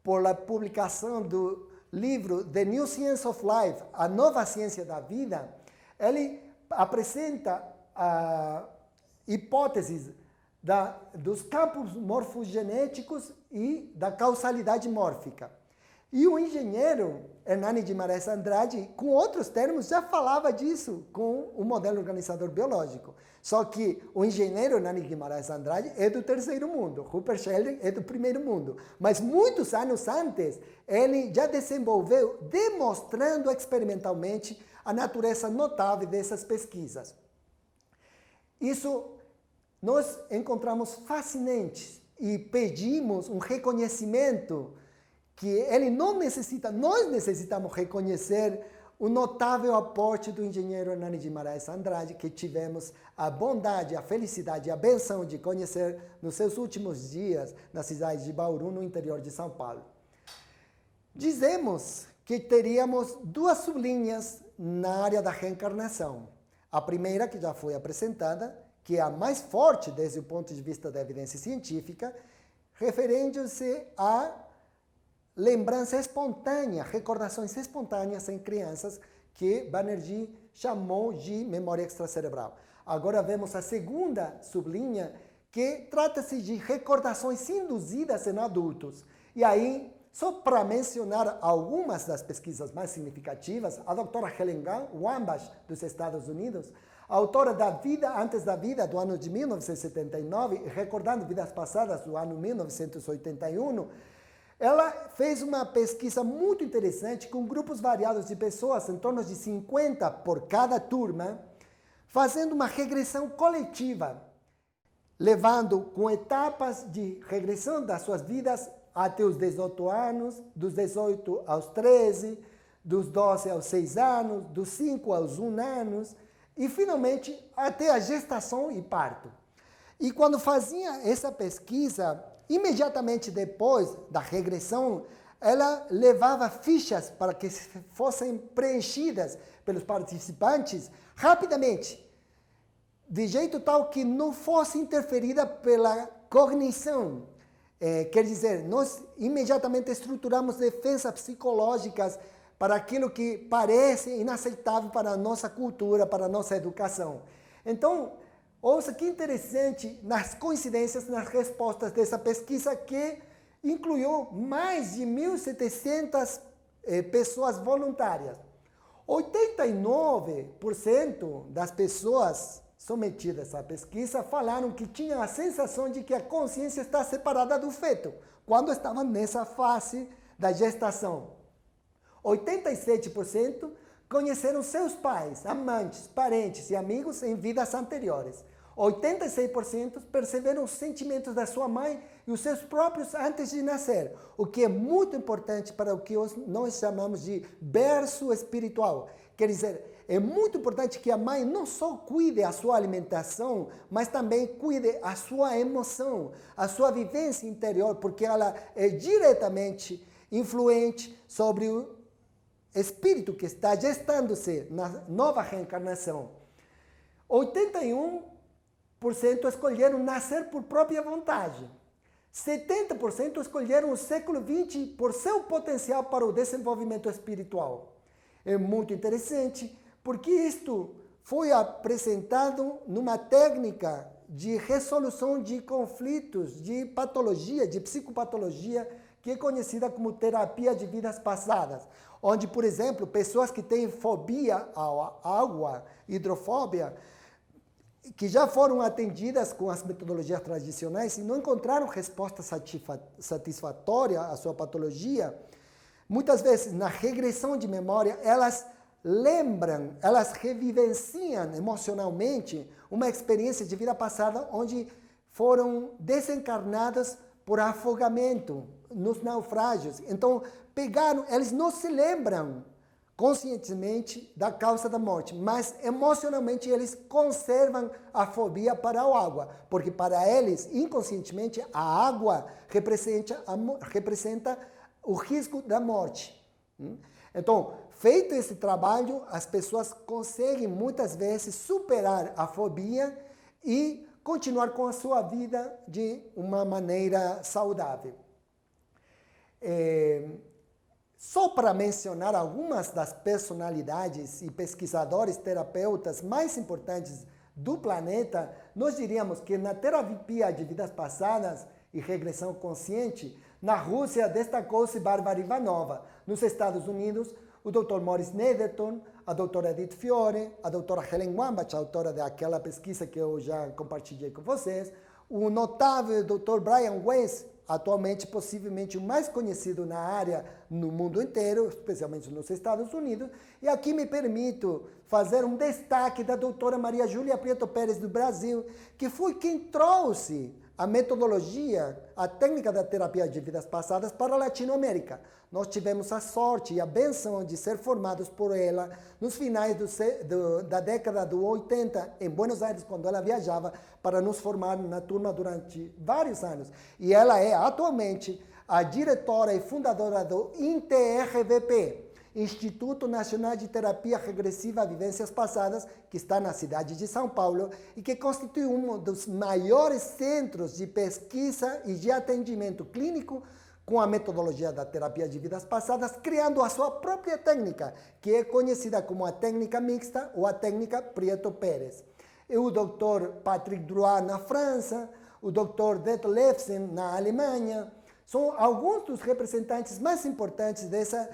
por a publicação do livro The New Science of Life, a nova ciência da vida, ele apresenta hipóteses dos campos morfogenéticos e da causalidade mórfica. E o engenheiro Hernani Guimarães Andrade, com outros termos, já falava disso com o modelo organizador biológico. Só que o engenheiro Hernani Guimarães Andrade é do terceiro mundo, Rupert Sheldrake é do primeiro mundo. Mas muitos anos antes, ele já desenvolveu, demonstrando experimentalmente a natureza notável dessas pesquisas. Isso nós encontramos fascinante e pedimos um reconhecimento que ele não necessita, nós necessitamos reconhecer o notável aporte do engenheiro Hernani Guimarães Andrade, que tivemos a bondade, a felicidade e a benção de conhecer nos seus últimos dias na cidade de Bauru, no interior de São Paulo. Dizemos que teríamos duas sublinhas na área da reencarnação. A primeira, que já foi apresentada, que é a mais forte desde o ponto de vista da evidência científica, referindo-se a lembrança espontânea, recordações espontâneas em crianças, que Banerjee chamou de memória extracerebral. Agora vemos a segunda sublinha, que trata-se de recordações induzidas em adultos. E aí, só para mencionar algumas das pesquisas mais significativas, a doutora Helen Wambach, dos Estados Unidos, autora da Vida Antes da Vida, do ano de 1979, e recordando vidas passadas, do ano 1981, ela fez uma pesquisa muito interessante com grupos variados de pessoas, em torno de 50 por cada turma, fazendo uma regressão coletiva, levando com etapas de regressão das suas vidas até os 18 anos, dos 18 aos 13, dos 12 aos 6 anos, dos 5 aos 1 anos, e finalmente até a gestação e parto. E quando fazia essa pesquisa, imediatamente depois da regressão, ela levava fichas para que fossem preenchidas pelos participantes rapidamente, de jeito tal que não fosse interferida pela cognição. Quer dizer, nós imediatamente estruturamos defesas psicológicas para aquilo que parece inaceitável para a nossa cultura, para a nossa educação. Então, ouça que interessante nas coincidências, nas respostas dessa pesquisa que incluiu mais de 1.700 pessoas voluntárias. 89% das pessoas sometidas à pesquisa falaram que tinham a sensação de que a consciência está separada do feto, quando estavam nessa fase da gestação. 87% conheceram seus pais, amantes, parentes e amigos em vidas anteriores. 86% perceberam os sentimentos da sua mãe e os seus próprios antes de nascer, o que é muito importante para o que nós chamamos de berço espiritual. Quer dizer, é muito importante que a mãe não só cuide a sua alimentação, mas também cuide a sua emoção, a sua vivência interior, porque ela é diretamente influente sobre o espírito que está gestando-se na nova reencarnação. 81% escolheram nascer por própria vontade. 70% escolheram o século XX por seu potencial para o desenvolvimento espiritual. É muito interessante, porque isto foi apresentado numa técnica de resolução de conflitos, de patologia, de psicopatologia, que é conhecida como terapia de vidas passadas, onde, por exemplo, pessoas que têm fobia à água, hidrofobia, que já foram atendidas com as metodologias tradicionais e não encontraram resposta satisfatória à sua patologia, muitas vezes, na regressão de memória, elas lembram, elas revivenciam emocionalmente uma experiência de vida passada onde foram desencarnadas por afogamento nos naufrágios. Então, eles não se lembram conscientemente da causa da morte, mas emocionalmente eles conservam a fobia para a água, porque para eles, inconscientemente, a água representa o risco da morte. Então, feito esse trabalho, as pessoas conseguem muitas vezes superar a fobia e continuar com a sua vida de uma maneira saudável. Só para mencionar algumas das personalidades e pesquisadores terapeutas mais importantes do planeta, nós diríamos que na terapia de vidas passadas e regressão consciente, na Rússia destacou-se Bárbara Ivanova. Nos Estados Unidos, o Dr. Maurice Netherton, a doutora Edith Fiore, a doutora Helen Wambach, autora daquela pesquisa que eu já compartilhei com vocês, o notável Dr. Brian Weiss, atualmente possivelmente o mais conhecido na área no mundo inteiro, especialmente nos Estados Unidos. E aqui me permito fazer um destaque da doutora Maria Júlia Prieto Pérez do Brasil, que foi quem trouxe a metodologia, a técnica da terapia de vidas passadas para a Latinoamérica. Nós tivemos a sorte e a benção de ser formados por ela nos finais da década de 80, em Buenos Aires, quando ela viajava para nos formar na turma durante vários anos. E ela é atualmente a diretora e fundadora do INTRVP, Instituto Nacional de Terapia Regressiva a Vivências Passadas, que está na cidade de São Paulo e que constitui um dos maiores centros de pesquisa e de atendimento clínico com a metodologia da terapia de vidas passadas, criando a sua própria técnica, que é conhecida como a técnica mixta ou a técnica Prieto Pérez. E o Dr. Patrick Drouin na França, o Dr. Detlev Levsen na Alemanha, são alguns dos representantes mais importantes dessa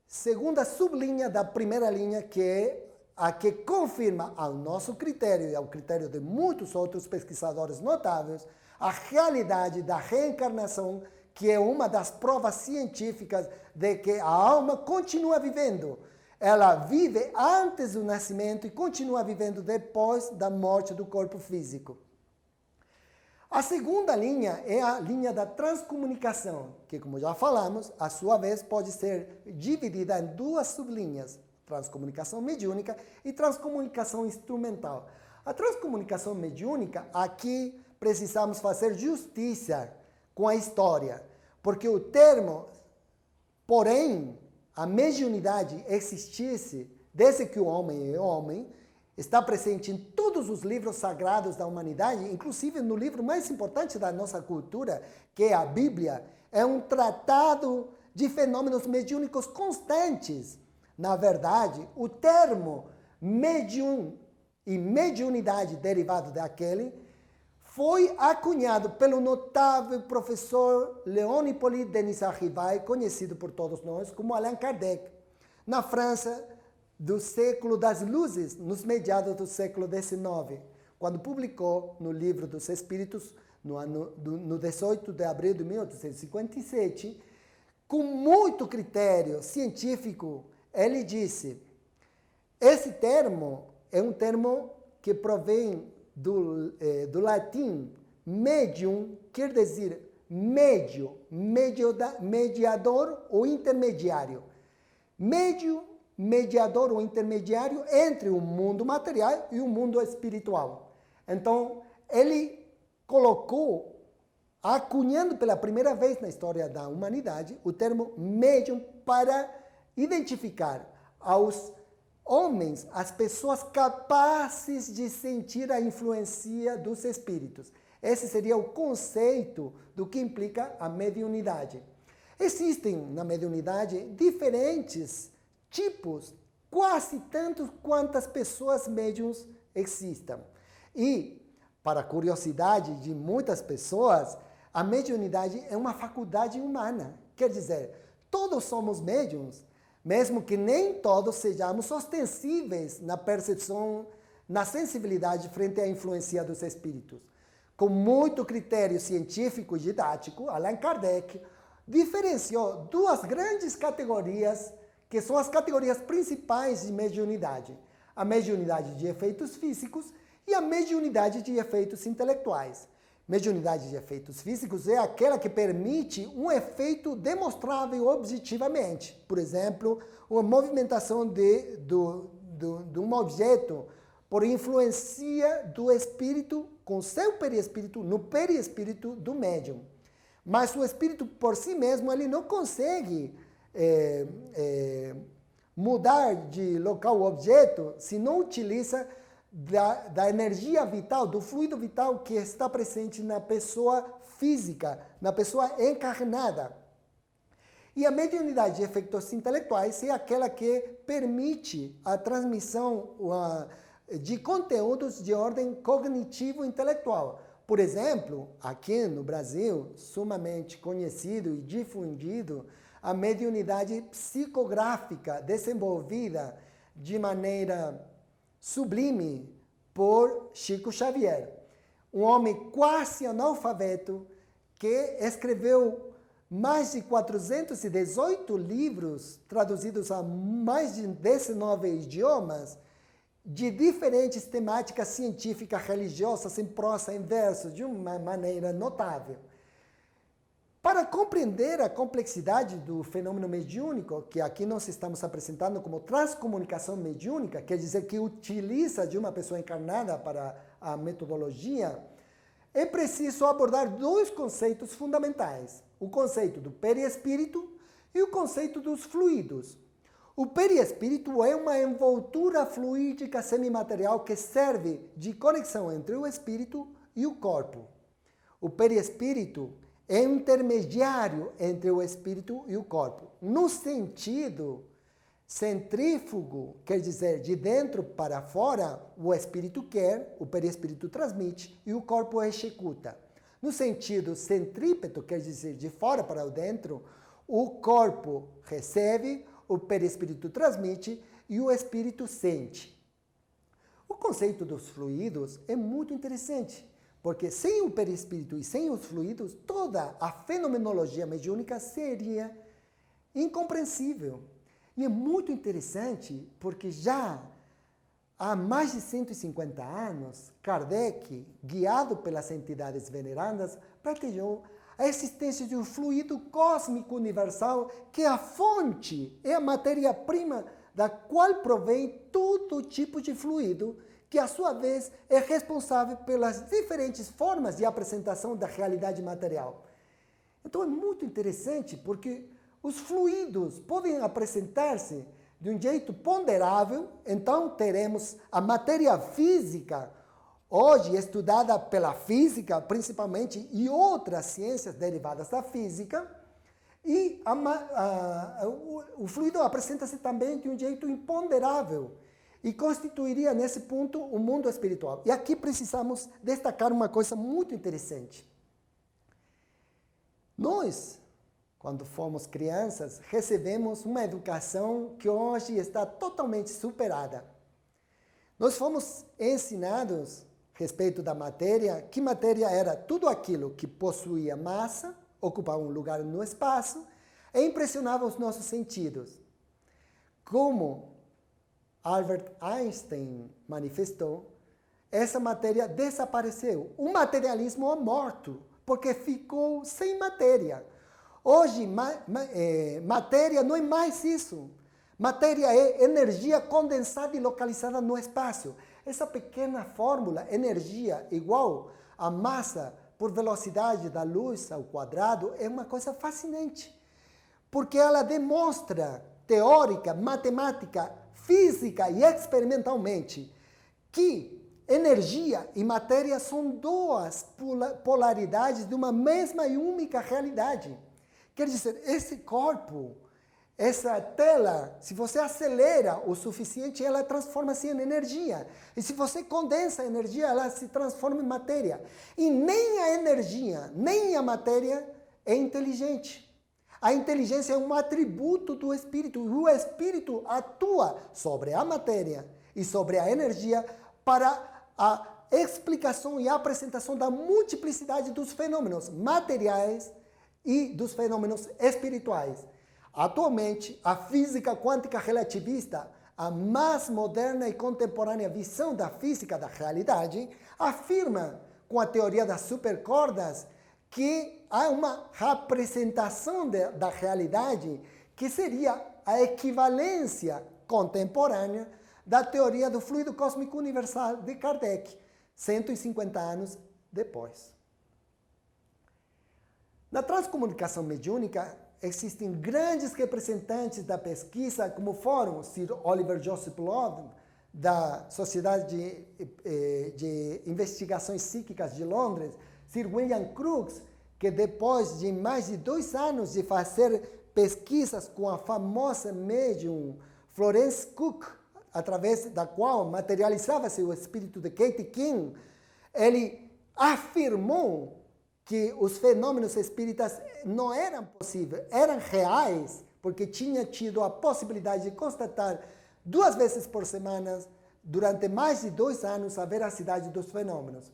segunda sublinha da primeira linha, que é a que confirma ao nosso critério e ao critério de muitos outros pesquisadores notáveis a realidade da reencarnação, que é uma das provas científicas de que a alma continua vivendo. Ela vive antes do nascimento e continua vivendo depois da morte do corpo físico. A segunda linha é a linha da transcomunicação, que, como já falamos, a sua vez pode ser dividida em duas sublinhas, transcomunicação mediúnica e transcomunicação instrumental. A transcomunicação mediúnica, aqui precisamos fazer justiça com a história, porque o termo, porém, a mediunidade existisse desde que o homem é homem, está presente em todos os livros sagrados da humanidade, inclusive no livro mais importante da nossa cultura, que é a Bíblia, é um tratado de fenômenos mediúnicos constantes. Na verdade, o termo medium e mediunidade derivado daquele foi acunhado pelo notável professor Léon Hippolyte Denis Arribas, conhecido por todos nós como Allan Kardec, na França do século das luzes, nos meados do século XIX, quando publicou no Livro dos Espíritos, no 18 de abril de 1857, com muito critério científico, ele disse: esse termo é um termo que provém do latim medium, quer dizer mediador ou intermediário. Mediador ou intermediário entre o mundo material e o mundo espiritual. Então, ele colocou, acunhando pela primeira vez na história da humanidade, o termo médium para identificar aos homens, as pessoas capazes de sentir a influência dos espíritos. Esse seria o conceito do que implica a mediunidade. Existem na mediunidade diferentes tipos, quase tantos quantas pessoas médiums existam. E, para a curiosidade de muitas pessoas, a mediunidade é uma faculdade humana. Quer dizer, todos somos médiums, mesmo que nem todos sejamos ostensíveis na percepção, na sensibilidade frente à influência dos espíritos. Com muito critério científico e didático, Allan Kardec diferenciou duas grandes categorias que são as categorias principais de mediunidade. A mediunidade de efeitos físicos e a mediunidade de efeitos intelectuais. Mediunidade de efeitos físicos é aquela que permite um efeito demonstrável objetivamente. Por exemplo, uma movimentação de um objeto por influência do espírito com seu perispírito no perispírito do médium. Mas o espírito por si mesmo ele não consegue mudar de local o objeto se não utiliza da energia vital, do fluido vital que está presente na pessoa física, na pessoa encarnada. E a mediunidade de efeitos intelectuais é aquela que permite a transmissão de conteúdos de ordem cognitivo-intelectual. Por exemplo, aqui no Brasil, sumamente conhecido e difundido, a mediunidade psicográfica desenvolvida de maneira sublime por Chico Xavier, um homem quase analfabeto que escreveu mais de 418 livros traduzidos a mais de 19 idiomas de diferentes temáticas científicas, religiosas, em prosa, em verso, de uma maneira notável. Para compreender a complexidade do fenômeno mediúnico, que aqui nós estamos apresentando como transcomunicação mediúnica, quer dizer que utiliza de uma pessoa encarnada para a metodologia, é preciso abordar dois conceitos fundamentais: o conceito do perispírito e o conceito dos fluidos. O perispírito é uma envoltura fluídica semimaterial que serve de conexão entre o espírito e o corpo. O perispírito é intermediário entre o espírito e o corpo, no sentido centrífugo, quer dizer, de dentro para fora, o espírito quer, o perispírito transmite e o corpo executa. No sentido centrípeto, quer dizer, de fora para o dentro, o corpo recebe, o perispírito transmite e o espírito sente. O conceito dos fluidos é muito interessante, porque sem o perispírito e sem os fluidos, toda a fenomenologia mediúnica seria incompreensível. E é muito interessante porque já há mais de 150 anos, Kardec, guiado pelas entidades venerandas, praticou a existência de um fluido cósmico universal que é a fonte, é a matéria-prima da qual provém todo tipo de fluido, que a sua vez é responsável pelas diferentes formas de apresentação da realidade material. Então é muito interessante porque os fluidos podem apresentar-se de um jeito ponderável, então teremos a matéria física, hoje estudada pela física principalmente e outras ciências derivadas da física, e o fluido apresenta-se também de um jeito imponderável e constituiria nesse ponto o mundo espiritual. E aqui precisamos destacar uma coisa muito interessante. Nós, quando fomos crianças, recebemos uma educação que hoje está totalmente superada. Nós fomos ensinados, a respeito da matéria, que matéria era tudo aquilo que possuía massa, ocupava um lugar no espaço e impressionava os nossos sentidos. Como Albert Einstein manifestou, essa matéria desapareceu. O materialismo é morto, porque ficou sem matéria. Hoje, matéria não é mais isso. Matéria é energia condensada e localizada no espaço. Essa pequena fórmula, energia igual a massa por velocidade da luz ao quadrado, é uma coisa fascinante. Porque ela demonstra, teórica, matemática, física e experimentalmente, que energia e matéria são duas polaridades de uma mesma e única realidade. Quer dizer, esse corpo, essa tela, se você acelera o suficiente, ela transforma-se em energia. E se você condensa a energia, ela se transforma em matéria. E nem a energia, nem a matéria é inteligente. A inteligência é um atributo do espírito. E o espírito atua sobre a matéria e sobre a energia para a explicação e a apresentação da multiplicidade dos fenômenos materiais e dos fenômenos espirituais. Atualmente, a física quântica relativista, a mais moderna e contemporânea visão da física da realidade, afirma, com a teoria das supercordas, que há uma representação da realidade que seria a equivalência contemporânea da teoria do fluido cósmico universal de Kardec, 150 anos depois. Na transcomunicação mediúnica, existem grandes representantes da pesquisa, como foram Sir Oliver Joseph Lodge, da Sociedade de Investigações Psíquicas de Londres, Sir William Crookes, que depois de mais de 2 anos de fazer pesquisas com a famosa médium Florence Cook, através da qual materializava-se o espírito de Katie King, ele afirmou que os fenômenos espíritas não eram possíveis, eram reais, porque tinha tido a possibilidade de constatar 2 vezes por semana, durante mais de 2 anos, a veracidade dos fenômenos.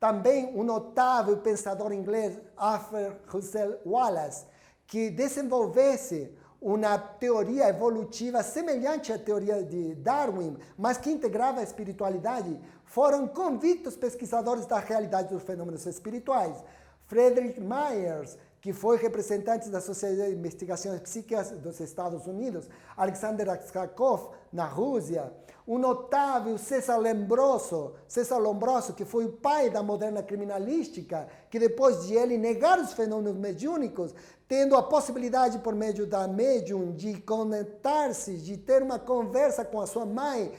Também um notável pensador inglês, Arthur Russell Wallace, que desenvolvesse uma teoria evolutiva semelhante à teoria de Darwin, mas que integrava a espiritualidade, foram convictos pesquisadores da realidade dos fenômenos espirituais. Frederick Myers, que foi representante da Sociedade de Investigações Psíquicas dos Estados Unidos, Alexander Aksakov, na Rússia, o notável César Lombroso, que foi o pai da moderna criminalística, que depois de ele negar os fenômenos mediúnicos, tendo a possibilidade por meio da médium de conectar-se, de ter uma conversa com a sua mãe,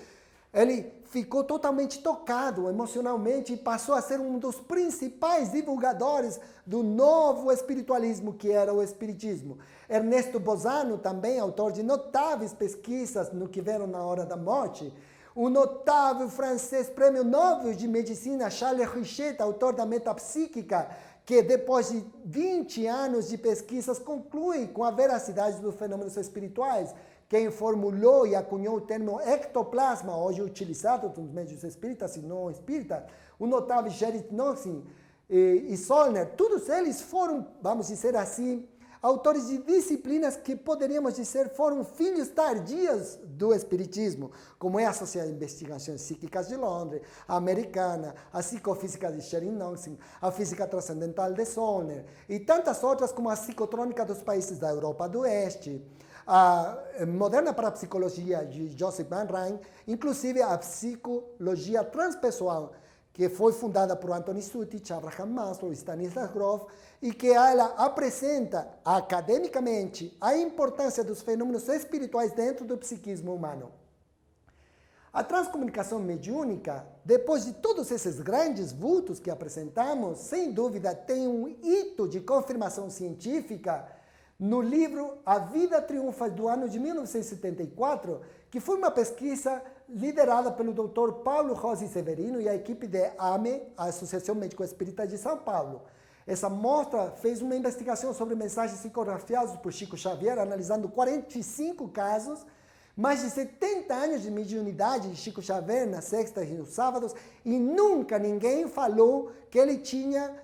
ele ficou totalmente tocado emocionalmente e passou a ser um dos principais divulgadores do novo espiritualismo, que era o espiritismo. Ernesto Bozano, também autor de notáveis pesquisas no que viram na hora da morte. O notável francês prêmio Nobel de Medicina, Charles Richet, autor da Metapsíquica, que depois de 20 anos de pesquisas conclui com a veracidade dos fenômenos espirituais. Quem formulou e acunhou o termo ectoplasma, hoje utilizado nos médios espíritas e não espíritas, o notável Gerrit Noxin e Solner, todos eles foram, vamos dizer assim, autores de disciplinas que poderíamos dizer foram filhos tardios do Espiritismo, como é a Sociedade de Investigações Psíquicas de Londres, a Americana, a Psicofísica de Sherin Noxing, a Física Transcendental de Zollner, e tantas outras como a Psicotrônica dos Países da Europa do Oeste, a Moderna Parapsicologia de Joseph Van Rijn, inclusive a Psicologia Transpessoal, que foi fundada por Anthony Sutic, Abraham Maslow, Stanislas Grof, e que ela apresenta academicamente a importância dos fenômenos espirituais dentro do psiquismo humano. A transcomunicação mediúnica, depois de todos esses grandes vultos que apresentamos, sem dúvida tem um hito de confirmação científica no livro A Vida Triunfa, do ano de 1974, que foi uma pesquisa liderada pelo Dr. Paulo Rossi Severino e a equipe da AME, a Associação Médico Espírita de São Paulo. Essa mostra fez uma investigação sobre mensagens psicografiadas por Chico Xavier, analisando 45 casos, mais de 70 anos de mediunidade de Chico Xavier nas sextas e nos sábados, e nunca ninguém falou que ele tinha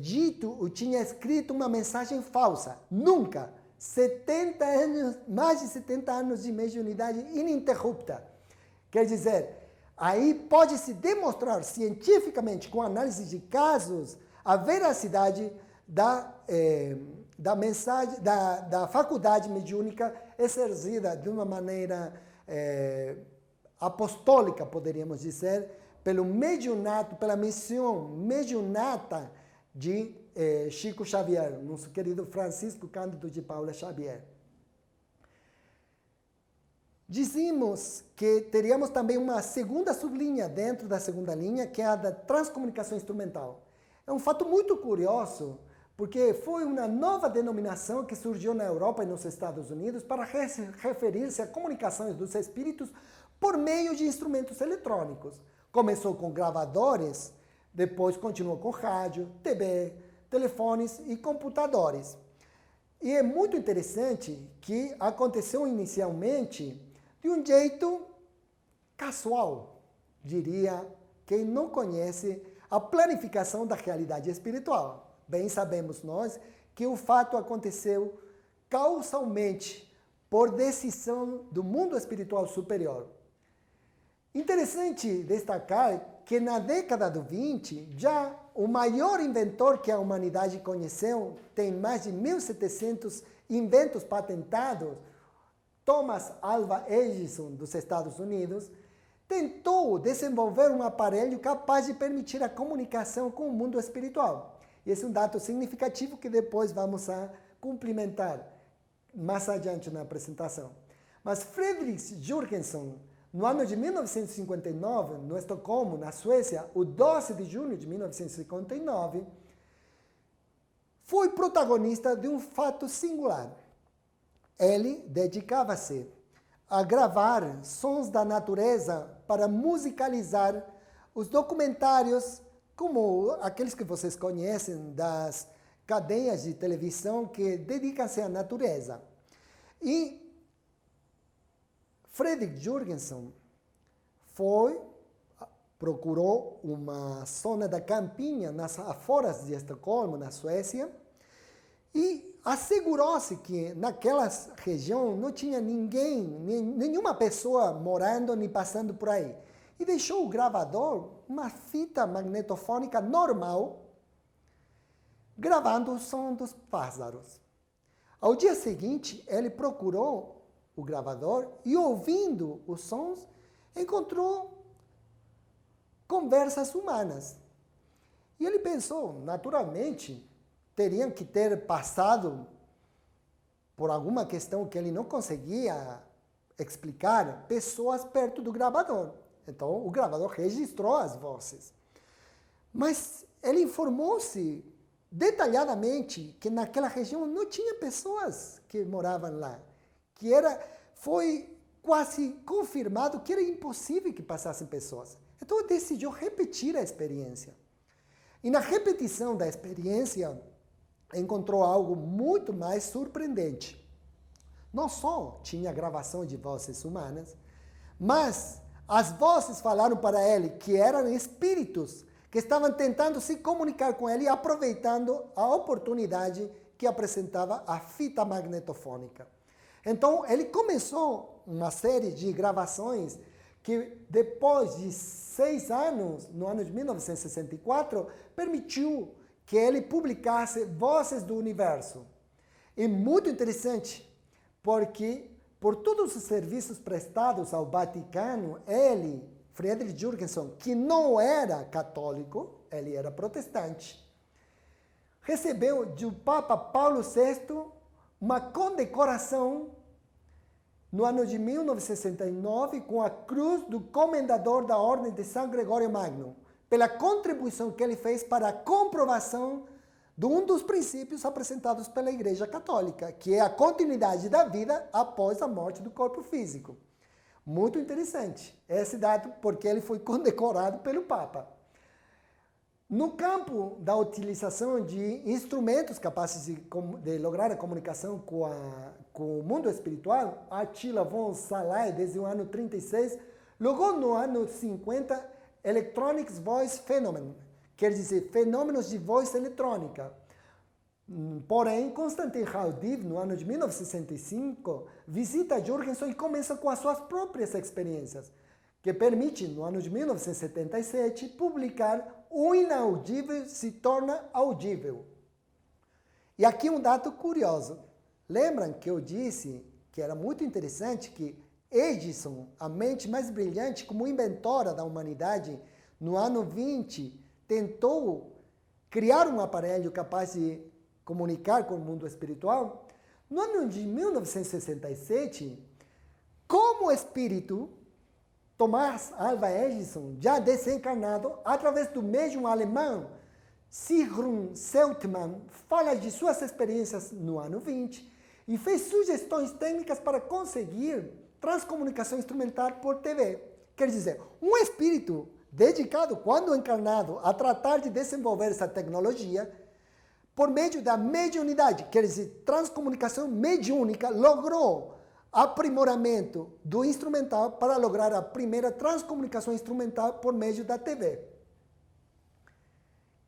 dito ou tinha escrito uma mensagem falsa. Nunca. 70 anos, mais de 70 anos de mediunidade ininterrupta. Quer dizer, aí pode-se demonstrar cientificamente, com análise de casos, a veracidade da mensagem, da faculdade mediúnica exercida de uma maneira apostólica, poderíamos dizer, pelo mediunato, pela missão mediunata de Chico Xavier, nosso querido Francisco Cândido de Paula Xavier. Dizíamos que teríamos também uma segunda sublinha dentro da segunda linha, que é a da transcomunicação instrumental. É um fato muito curioso, porque foi uma nova denominação que surgiu na Europa e nos Estados Unidos para referir-se a comunicações dos espíritos por meio de instrumentos eletrônicos. Começou com gravadores, depois continuou com rádio, TV, telefones e computadores. E é muito interessante que aconteceu inicialmente de um jeito casual, diria quem não conhece a planificação da realidade espiritual. Bem sabemos nós que o fato aconteceu causalmente por decisão do mundo espiritual superior. Interessante destacar que na década do 20, já o maior inventor que a humanidade conheceu, tem mais de 1.700 inventos patentados, Thomas Alva Edison, dos Estados Unidos, tentou desenvolver um aparelho capaz de permitir a comunicação com o mundo espiritual. E esse é um dado significativo que depois vamos a cumprimentar mais adiante na apresentação. Mas Fredrik Jürgensen, no ano de 1959, no Estocolmo, na Suécia, o 12 de junho de 1959, foi protagonista de um fato singular. Ele dedicava-se a gravar sons da natureza para musicalizar os documentários, como aqueles que vocês conhecem das cadeias de televisão que dedicam-se à natureza. E Fredrik Jürgensen procurou uma zona da campinha nas aforas de Estocolmo, na Suécia, e assegurou-se que naquela região não tinha ninguém, nenhuma pessoa morando nem passando por aí. E deixou o gravador, uma fita magnetofônica normal, gravando o som dos pássaros. Ao dia seguinte, ele procurou o gravador e, ouvindo os sons, encontrou conversas humanas. E ele pensou, naturalmente, teriam que ter passado por alguma questão que ele não conseguia explicar, pessoas perto do gravador. Então, o gravador registrou as vozes. Mas ele informou-se detalhadamente que naquela região não tinha pessoas que moravam lá. Foi quase confirmado que era impossível que passassem pessoas. Então, ele decidiu repetir a experiência. E na repetição da experiência, encontrou algo muito mais surpreendente. Não só tinha gravação de vozes humanas, mas as vozes falaram para ele que eram espíritos que estavam tentando se comunicar com ele, aproveitando a oportunidade que apresentava a fita magnetofônica. Então, ele começou uma série de gravações que, depois de 6 anos, no ano de 1964, permitiu que ele publicasse Vozes do Universo. E muito interessante, porque por todos os serviços prestados ao Vaticano, ele, Friedrich Jürgenson, que não era católico, ele era protestante, recebeu do Papa Paulo VI uma condecoração no ano de 1969 com a Cruz do Comendador da Ordem de São Gregório Magno, pela contribuição que ele fez para a comprovação de um dos princípios apresentados pela Igreja Católica, que é a continuidade da vida após a morte do corpo físico. Muito interessante esse dado, porque ele foi condecorado pelo Papa. No campo da utilização de instrumentos capazes de lograr a comunicação com o mundo espiritual, Attila von Szalay, desde o ano 36, logrou no ano 50 Electronic Voice Phenomenon, quer dizer, fenômenos de voz eletrônica. Porém, Konstantin Raudiv, no ano de 1965, visita Jürgenson e começa com as suas próprias experiências, que permite, no ano de 1977, publicar O Inaudível se Torna Audível. E aqui um dado curioso. Lembram que eu disse que era muito interessante que Edison, a mente mais brilhante como inventora da humanidade, no ano 20, tentou criar um aparelho capaz de comunicar com o mundo espiritual? No ano de 1967, como espírito, Thomas Alva Edison, já desencarnado, através do médium alemão Sigrun Seltmann, fala de suas experiências no ano 20 e fez sugestões técnicas para conseguir transcomunicação instrumental por TV. Quer dizer, um espírito dedicado, quando encarnado, a tratar de desenvolver essa tecnologia, por meio da mediunidade, quer dizer, transcomunicação mediúnica, logrou aprimoramento do instrumental para lograr a primeira transcomunicação instrumental por meio da TV.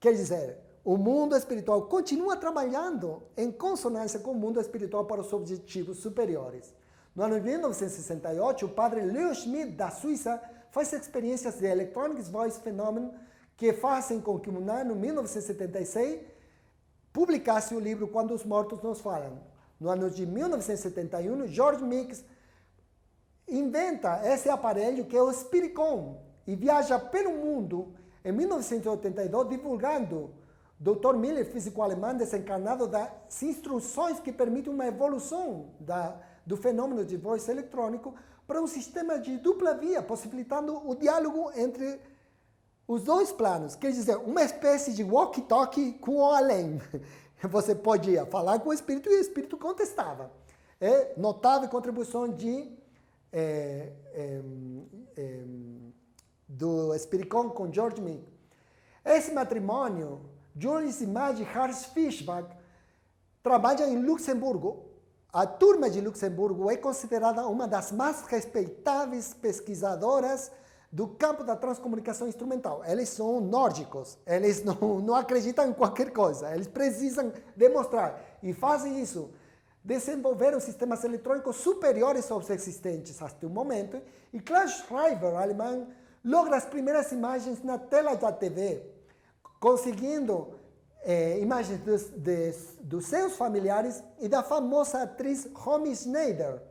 Quer dizer, o mundo espiritual continua trabalhando em consonância com o mundo espiritual para os objetivos superiores. No ano de 1968, o padre Leo Schmidt, da Suíça, faz experiências de Electronic Voice Phenomenon que fazem com que no ano 1976 publicasse o livro Quando os Mortos Nos Falam. No ano de 1971, George Mix inventa esse aparelho que é o Spiricom e viaja pelo mundo em 1982 divulgando Dr. Miller, físico alemão desencarnado, das instruções que permitem uma evolução do fenômeno de voz eletrônico para um sistema de dupla via, possibilitando o diálogo entre os dois planos. Quer dizer, uma espécie de walkie-talkie com o além. Você podia falar com o espírito e o espírito contestava. É notável contribuição do Spiricom com George Mick. Esse matrimônio, Julius e Maggie Harris Fischbach, trabalha em Luxemburgo. A turma de Luxemburgo é considerada uma das mais respeitáveis pesquisadoras do campo da transcomunicação instrumental. Eles são nórdicos, eles não acreditam em qualquer coisa, eles precisam demonstrar e fazem isso. Desenvolveram sistemas eletrônicos superiores aos existentes até o momento e Klaus Schreiber, alemão, logra as primeiras imagens na tela da TV, conseguindo imagens dos seus familiares e da famosa atriz Romy Schneider,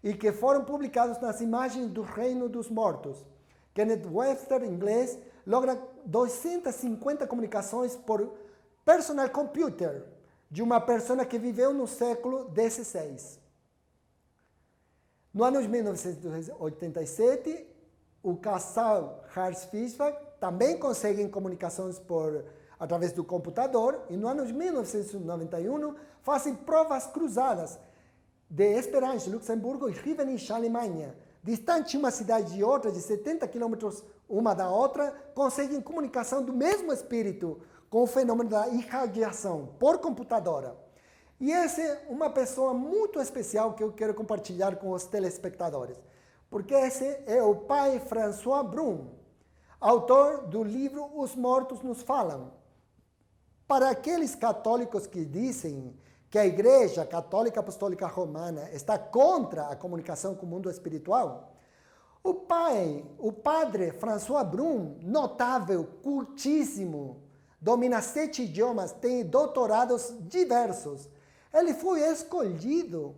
e que foram publicados nas imagens do Reino dos Mortos. Kenneth Webster, inglês, logra 250 comunicações por personal computer de uma pessoa que viveu no século XVI. No ano de 1987, o casal Harris Fischbach também consegue comunicações através do computador e no ano de 1991 fazem provas cruzadas de Esperança, Luxemburgo e Rievenich, Alemanha. Distante uma cidade de outra, de 70 quilômetros uma da outra, conseguem comunicação do mesmo espírito com o fenômeno da irradiação por computadora. E essa é uma pessoa muito especial que eu quero compartilhar com os telespectadores, porque esse é o pai François Brum, autor do livro Os Mortos Nos Falam. Para aqueles católicos que dizem que a Igreja Católica Apostólica Romana está contra a comunicação com o mundo espiritual, o padre François Brun, notável, cultíssimo, domina 7 idiomas, tem doutorados diversos. Ele foi escolhido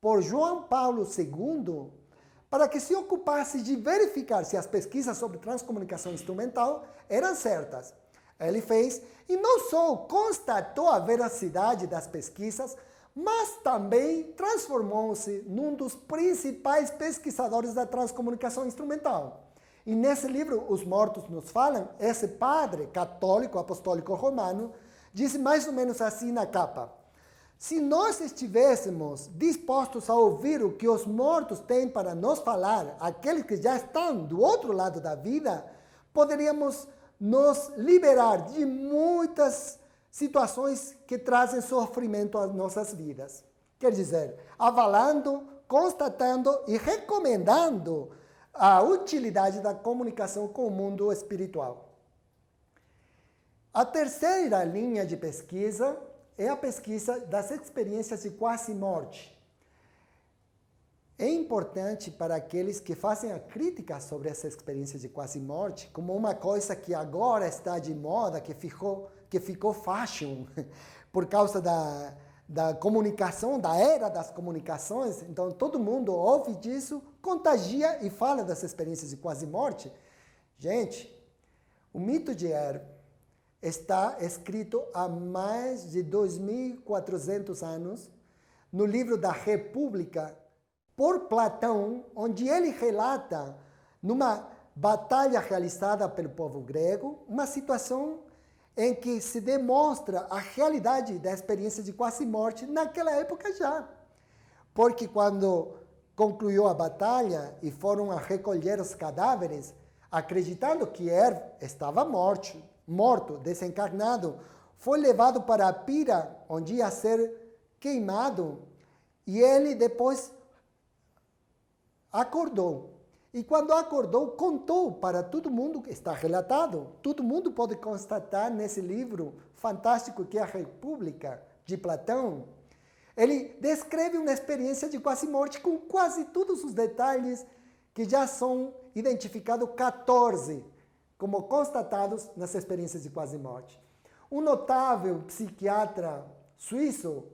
por João Paulo II para que se ocupasse de verificar se as pesquisas sobre transcomunicação instrumental eram certas. Ele fez, e não só constatou a veracidade das pesquisas, mas também transformou-se num dos principais pesquisadores da transcomunicação instrumental. E nesse livro, Os Mortos Nos Falam, esse padre católico apostólico romano disse mais ou menos assim na capa: se nós estivéssemos dispostos a ouvir o que os mortos têm para nos falar, aqueles que já estão do outro lado da vida, poderíamos nos liberar de muitas situações que trazem sofrimento às nossas vidas. Quer dizer, avalando, constatando e recomendando a utilidade da comunicação com o mundo espiritual. A terceira linha de pesquisa é a pesquisa das experiências de quase morte. É importante para aqueles que fazem a crítica sobre essa experiência de quase morte como uma coisa que agora está de moda, que ficou fashion por causa da comunicação, da era das comunicações. Então todo mundo ouve disso, contagia e fala das experiências de quase morte. Gente, o mito de Hermes está escrito há mais de 2.400 anos no livro da República por Platão, onde ele relata, numa batalha realizada pelo povo grego, uma situação em que se demonstra a realidade da experiência de quase morte naquela época já. Porque quando concluiu a batalha e foram a recolher os cadáveres, acreditando que Hermes estava morto, desencarnado, foi levado para a pira, onde ia ser queimado, e ele depois acordou. E quando acordou, contou para todo mundo, está relatado, todo mundo pode constatar nesse livro fantástico que é a República, de Platão. Ele descreve uma experiência de quase morte com quase todos os detalhes que já são identificados 14 como constatados nas experiências de quase morte. Um notável psiquiatra suíço,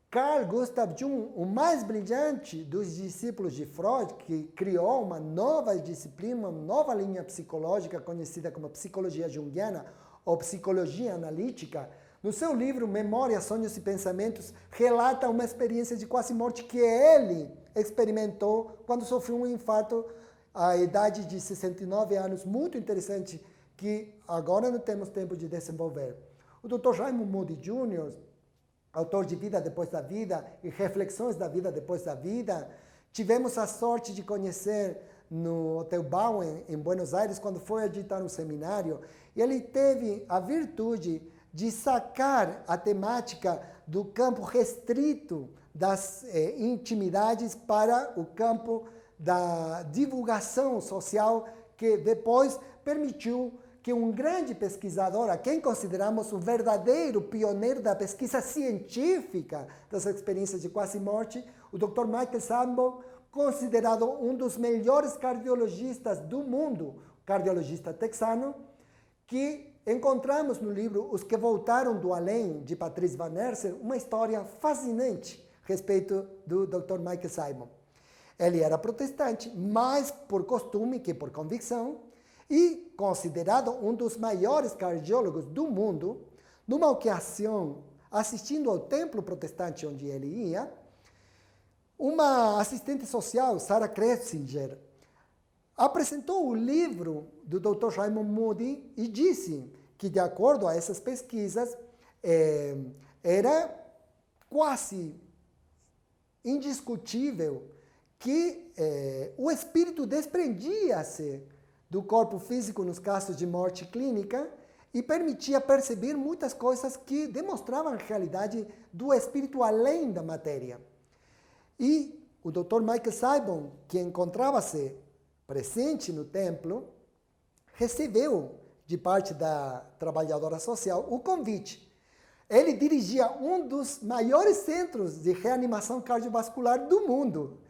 Carl Gustav Jung, o mais brilhante dos discípulos de Freud, que criou uma nova disciplina, uma nova linha psicológica conhecida como psicologia junguiana ou psicologia analítica, no seu livro Memórias, Sonhos e Pensamentos, relata uma experiência de quase morte que ele experimentou quando sofreu um infarto à idade de 69 anos, muito interessante, que agora não temos tempo de desenvolver. O Dr. Raymond Moody Jr., autor de Vida Depois da Vida e Reflexões da Vida Depois da Vida, tivemos a sorte de conhecer no Hotel Bowen, em Buenos Aires, quando foi editar um seminário, e ele teve a virtude de sacar a temática do campo restrito das intimidades para o campo da divulgação social, que depois permitiu que um grande pesquisador, a quem consideramos o verdadeiro pioneiro da pesquisa científica das experiências de quase morte, o Dr. Michael Sambon, considerado um dos melhores cardiologistas do mundo, cardiologista texano, que encontramos no livro Os que Voltaram do Além, de Patrice Van Hersen, uma história fascinante a respeito do Dr. Michael Sambon. Ele era protestante, mais por costume que por convicção, e considerado um dos maiores cardiólogos do mundo. Numa ocasião, assistindo ao templo protestante onde ele ia, uma assistente social, Sarah Kretzinger, apresentou o livro do Dr. Raymond Moody e disse que, de acordo a essas pesquisas, era quase indiscutível que o espírito desprendia-se do corpo físico nos casos de morte clínica e permitia perceber muitas coisas que demonstravam a realidade do espírito além da matéria. E o Dr. Michael Sambon, que encontrava-se presente no templo, recebeu de parte da trabalhadora social o convite. Ele dirigia um dos maiores centros de reanimação cardiovascular do mundo.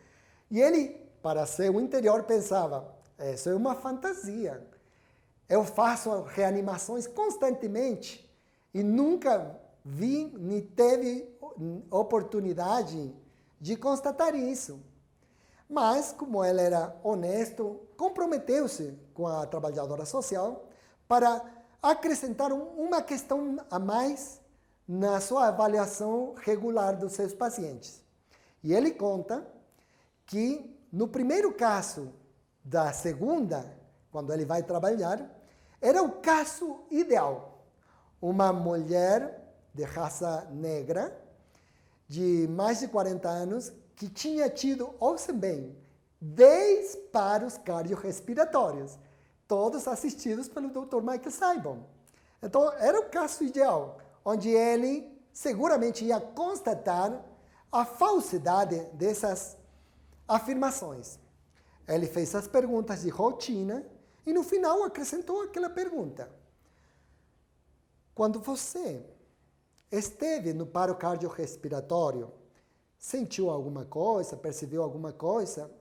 E ele, para seu interior, pensava, isso é uma fantasia. Eu faço reanimações constantemente e nunca vi, nem teve oportunidade de constatar isso. Mas, como ele era honesto, comprometeu-se com a trabalhadora social para acrescentar uma questão a mais na sua avaliação regular dos seus pacientes. E ele conta que, no primeiro caso da segunda, quando ele vai trabalhar, era o caso ideal. Uma mulher de raça negra, de mais de 40 anos, que tinha tido, ouçam bem, 10 paros cardiorrespiratórios, todos assistidos pelo Dr. Michael Seibel. Então, era o caso ideal, onde ele seguramente ia constatar a falsidade dessas afirmações. Ele fez as perguntas de rotina e, no final, acrescentou aquela pergunta. Quando você esteve no paro cardiorrespiratório, sentiu alguma coisa, percebeu alguma coisa?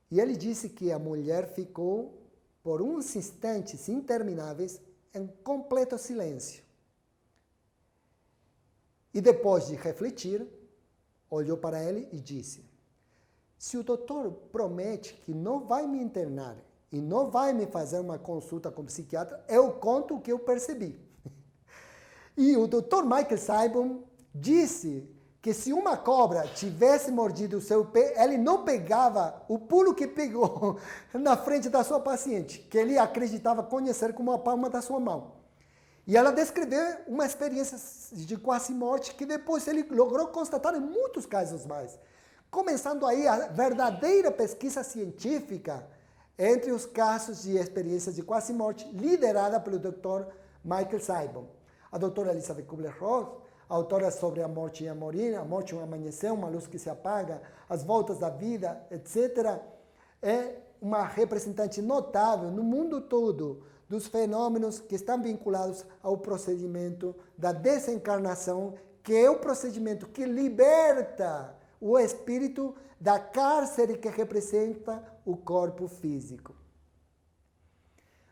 E ele disse que a mulher ficou por uns instantes intermináveis em completo silêncio. E depois de refletir, olhou para ele e disse, se o doutor promete que não vai me internar e não vai me fazer uma consulta com psiquiatra, eu conto o que eu percebi. E o Dr. Michael Seibel disse que se uma cobra tivesse mordido o seu pé, ele não pegava o pulo que pegou na frente da sua paciente, que ele acreditava conhecer como a palma da sua mão. E ela descreveu uma experiência de quase morte que depois ele logrou constatar em muitos casos mais. Começando aí a verdadeira pesquisa científica entre os casos de experiências de quase morte liderada pelo Dr. Michael Seibel. A doutora Elizabeth Kubler-Ross, autora sobre a morte e a morir, a morte e um amanhecer, uma luz que se apaga, as voltas da vida, etc., é uma representante notável no mundo todo dos fenômenos que estão vinculados ao procedimento da desencarnação, que é o procedimento que liberta o espírito da cárcere que representa o corpo físico.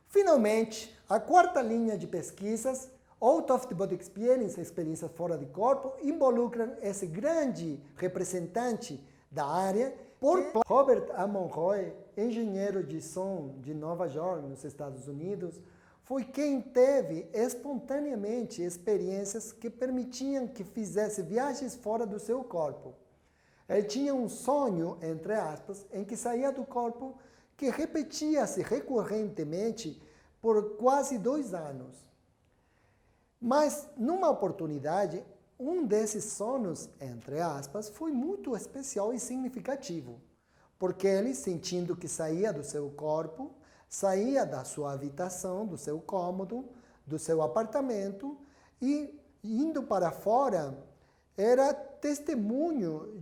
Finalmente, a quarta linha de pesquisas, Out of the Body Experience, experiências fora de corpo, involucram esse grande representante da área, Robert A. Monroe, engenheiro de som de Nova York, nos Estados Unidos, foi quem teve espontaneamente experiências que permitiam que fizesse viagens fora do seu corpo. Ele tinha um sonho, entre aspas, em que saía do corpo que repetia-se recorrentemente por quase 2 anos. Mas, numa oportunidade, um desses sonhos, entre aspas, foi muito especial e significativo, porque ele, sentindo que saía do seu corpo, saía da sua habitação, do seu cômodo, do seu apartamento, e indo para fora, era testemunho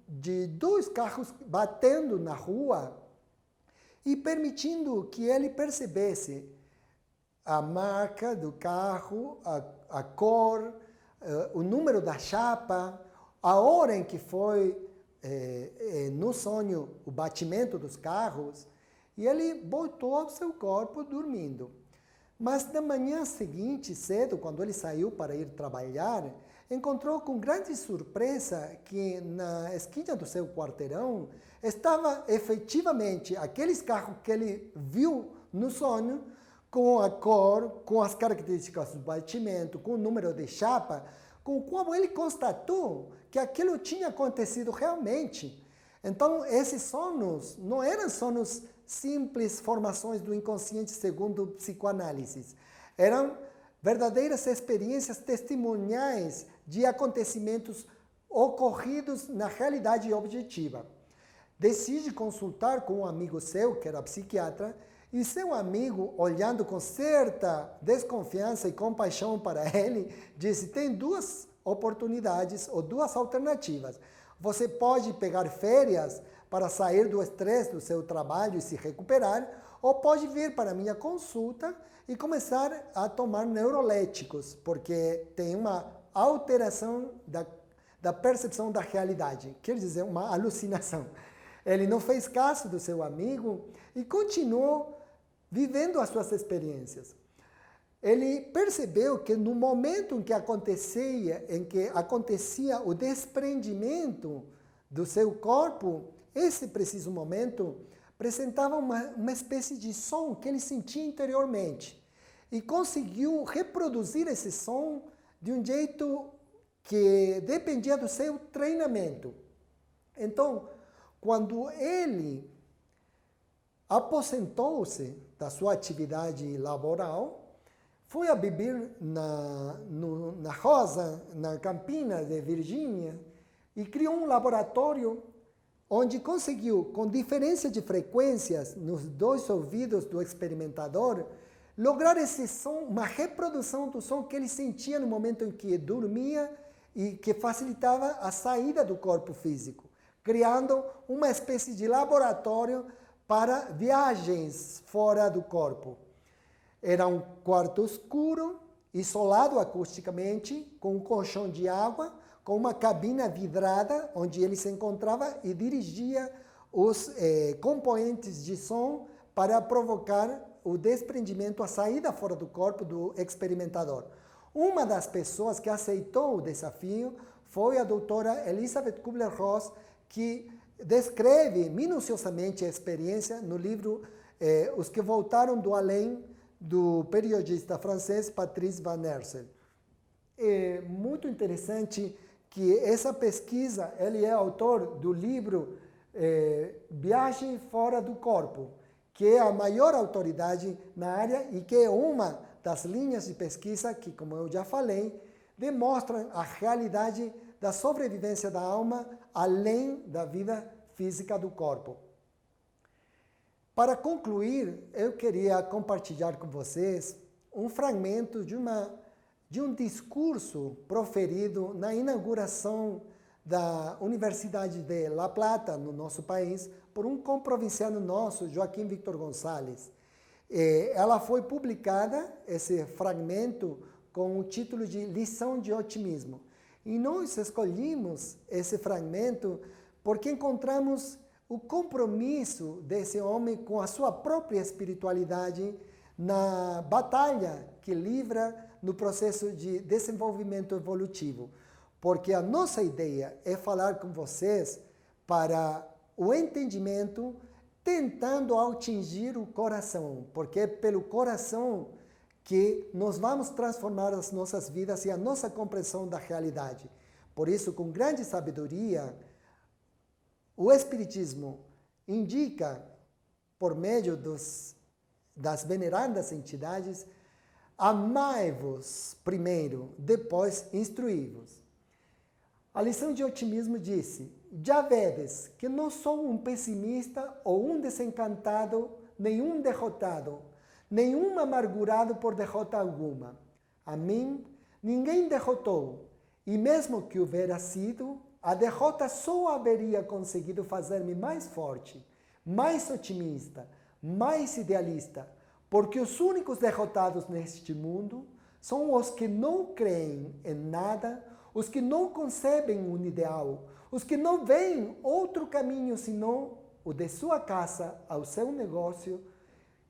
de 2 carros batendo na rua e permitindo que ele percebesse a marca do carro, a cor, o número da chapa, a hora em que foi no sonho o batimento dos carros, e ele voltou ao seu corpo dormindo. Mas na manhã seguinte, cedo, quando ele saiu para ir trabalhar, encontrou com grande surpresa que na esquina do seu quarteirão estava efetivamente aqueles carros que ele viu no sonho, com a cor, com as características do batimento, com o número de chapa, com o qual ele constatou que aquilo tinha acontecido realmente. Então, esses sonhos não eram sonhos simples formações do inconsciente segundo psicoanálise. Eram verdadeiras experiências testemunhais de acontecimentos ocorridos na realidade objetiva. Decide consultar com um amigo seu, que era psiquiatra, e seu amigo, olhando com certa desconfiança e compaixão para ele, disse, tem 2 oportunidades ou 2 alternativas. Você pode pegar férias para sair do estresse do seu trabalho e se recuperar, ou pode vir para a minha consulta e começar a tomar neuroléticos, porque tem uma alteração da percepção da realidade, quer dizer, uma alucinação. Ele não fez caso do seu amigo e continuou vivendo as suas experiências. Ele percebeu que no momento em que acontecia o desprendimento do seu corpo, esse preciso momento apresentava uma espécie de som que ele sentia interiormente e conseguiu reproduzir esse som de um jeito que dependia do seu treinamento. Então, quando ele aposentou-se da sua atividade laboral, foi a viver na Rosa, na Campina de Virgínia, e criou um laboratório onde conseguiu, com diferença de frequências nos dois ouvidos do experimentador, lograr esse som, uma reprodução do som que ele sentia no momento em que dormia e que facilitava a saída do corpo físico, criando uma espécie de laboratório para viagens fora do corpo. Era um quarto escuro, isolado acusticamente, com um colchão de água, com uma cabina vidrada, onde ele se encontrava e dirigia os componentes de som para provocar o desprendimento, a saída fora do corpo do experimentador. Uma das pessoas que aceitou o desafio foi a doutora Elizabeth Kubler-Ross, que descreve minuciosamente a experiência no livro Os que Voltaram do Além, do periodista francês Patrice Van Hersel. É muito interessante que essa pesquisa, ele é autor do livro Viagem Fora do Corpo, que é a maior autoridade na área e que é uma das linhas de pesquisa que, como eu já falei, demonstram a realidade da sobrevivência da alma além da vida física do corpo. Para concluir, eu queria compartilhar com vocês um fragmento de um discurso proferido na inauguração da Universidade de La Plata, no nosso país, por um comprovinciano nosso, Joaquim Victor Gonçalves. Ela foi publicada, esse fragmento, com o título de Lição de Otimismo. E nós escolhemos esse fragmento porque encontramos o compromisso desse homem com a sua própria espiritualidade na batalha que livra no processo de desenvolvimento evolutivo. Porque a nossa ideia é falar com vocês para o entendimento, tentando atingir o coração, porque é pelo coração que nós vamos transformar as nossas vidas e a nossa compreensão da realidade. Por isso, com grande sabedoria, o Espiritismo indica, por meio das veneradas entidades, amai-vos primeiro, depois instruí-vos. A lição de otimismo disse: já vedes que não sou um pessimista ou um desencantado, nenhum derrotado, nenhum amargurado por derrota alguma. A mim ninguém derrotou, e mesmo que houvera sido, a derrota só haveria conseguido fazer-me mais forte, mais otimista, mais idealista, porque os únicos derrotados neste mundo são os que não creem em nada, os que não concebem um ideal, os que não veem outro caminho senão o de sua casa ao seu negócio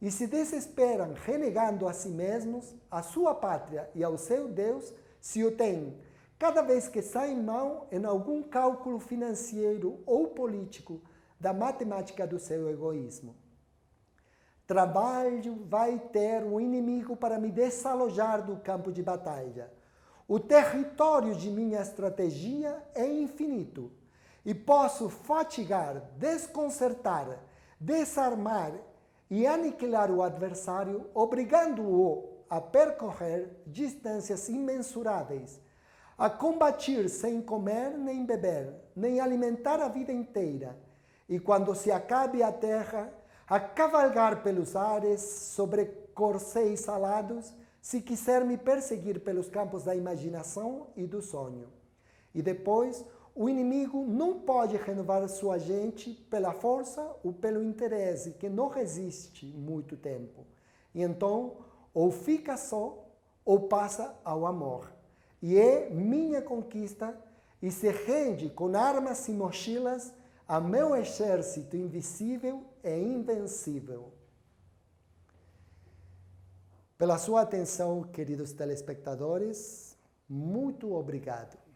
e se desesperam renegando a si mesmos, a sua pátria e ao seu Deus, se o têm, cada vez que saem mal em algum cálculo financeiro ou político da matemática do seu egoísmo. Trabalho vai ter um inimigo para me desalojar do campo de batalha. O território de minha estratégia é infinito e posso fatigar, desconcertar, desarmar e aniquilar o adversário, obrigando-o a percorrer distâncias imensuráveis, a combater sem comer nem beber, nem alimentar a vida inteira, e quando se acabe a terra, a cavalgar pelos ares sobre corcéis alados, se quiser me perseguir pelos campos da imaginação e do sonho. E depois, o inimigo não pode renovar sua gente pela força ou pelo interesse, que não resiste muito tempo. E então, ou fica só, ou passa ao amor. E é minha conquista e se rende com armas e mochilas a meu exército invisível e invencível. Pela sua atenção, queridos telespectadores, muito obrigado.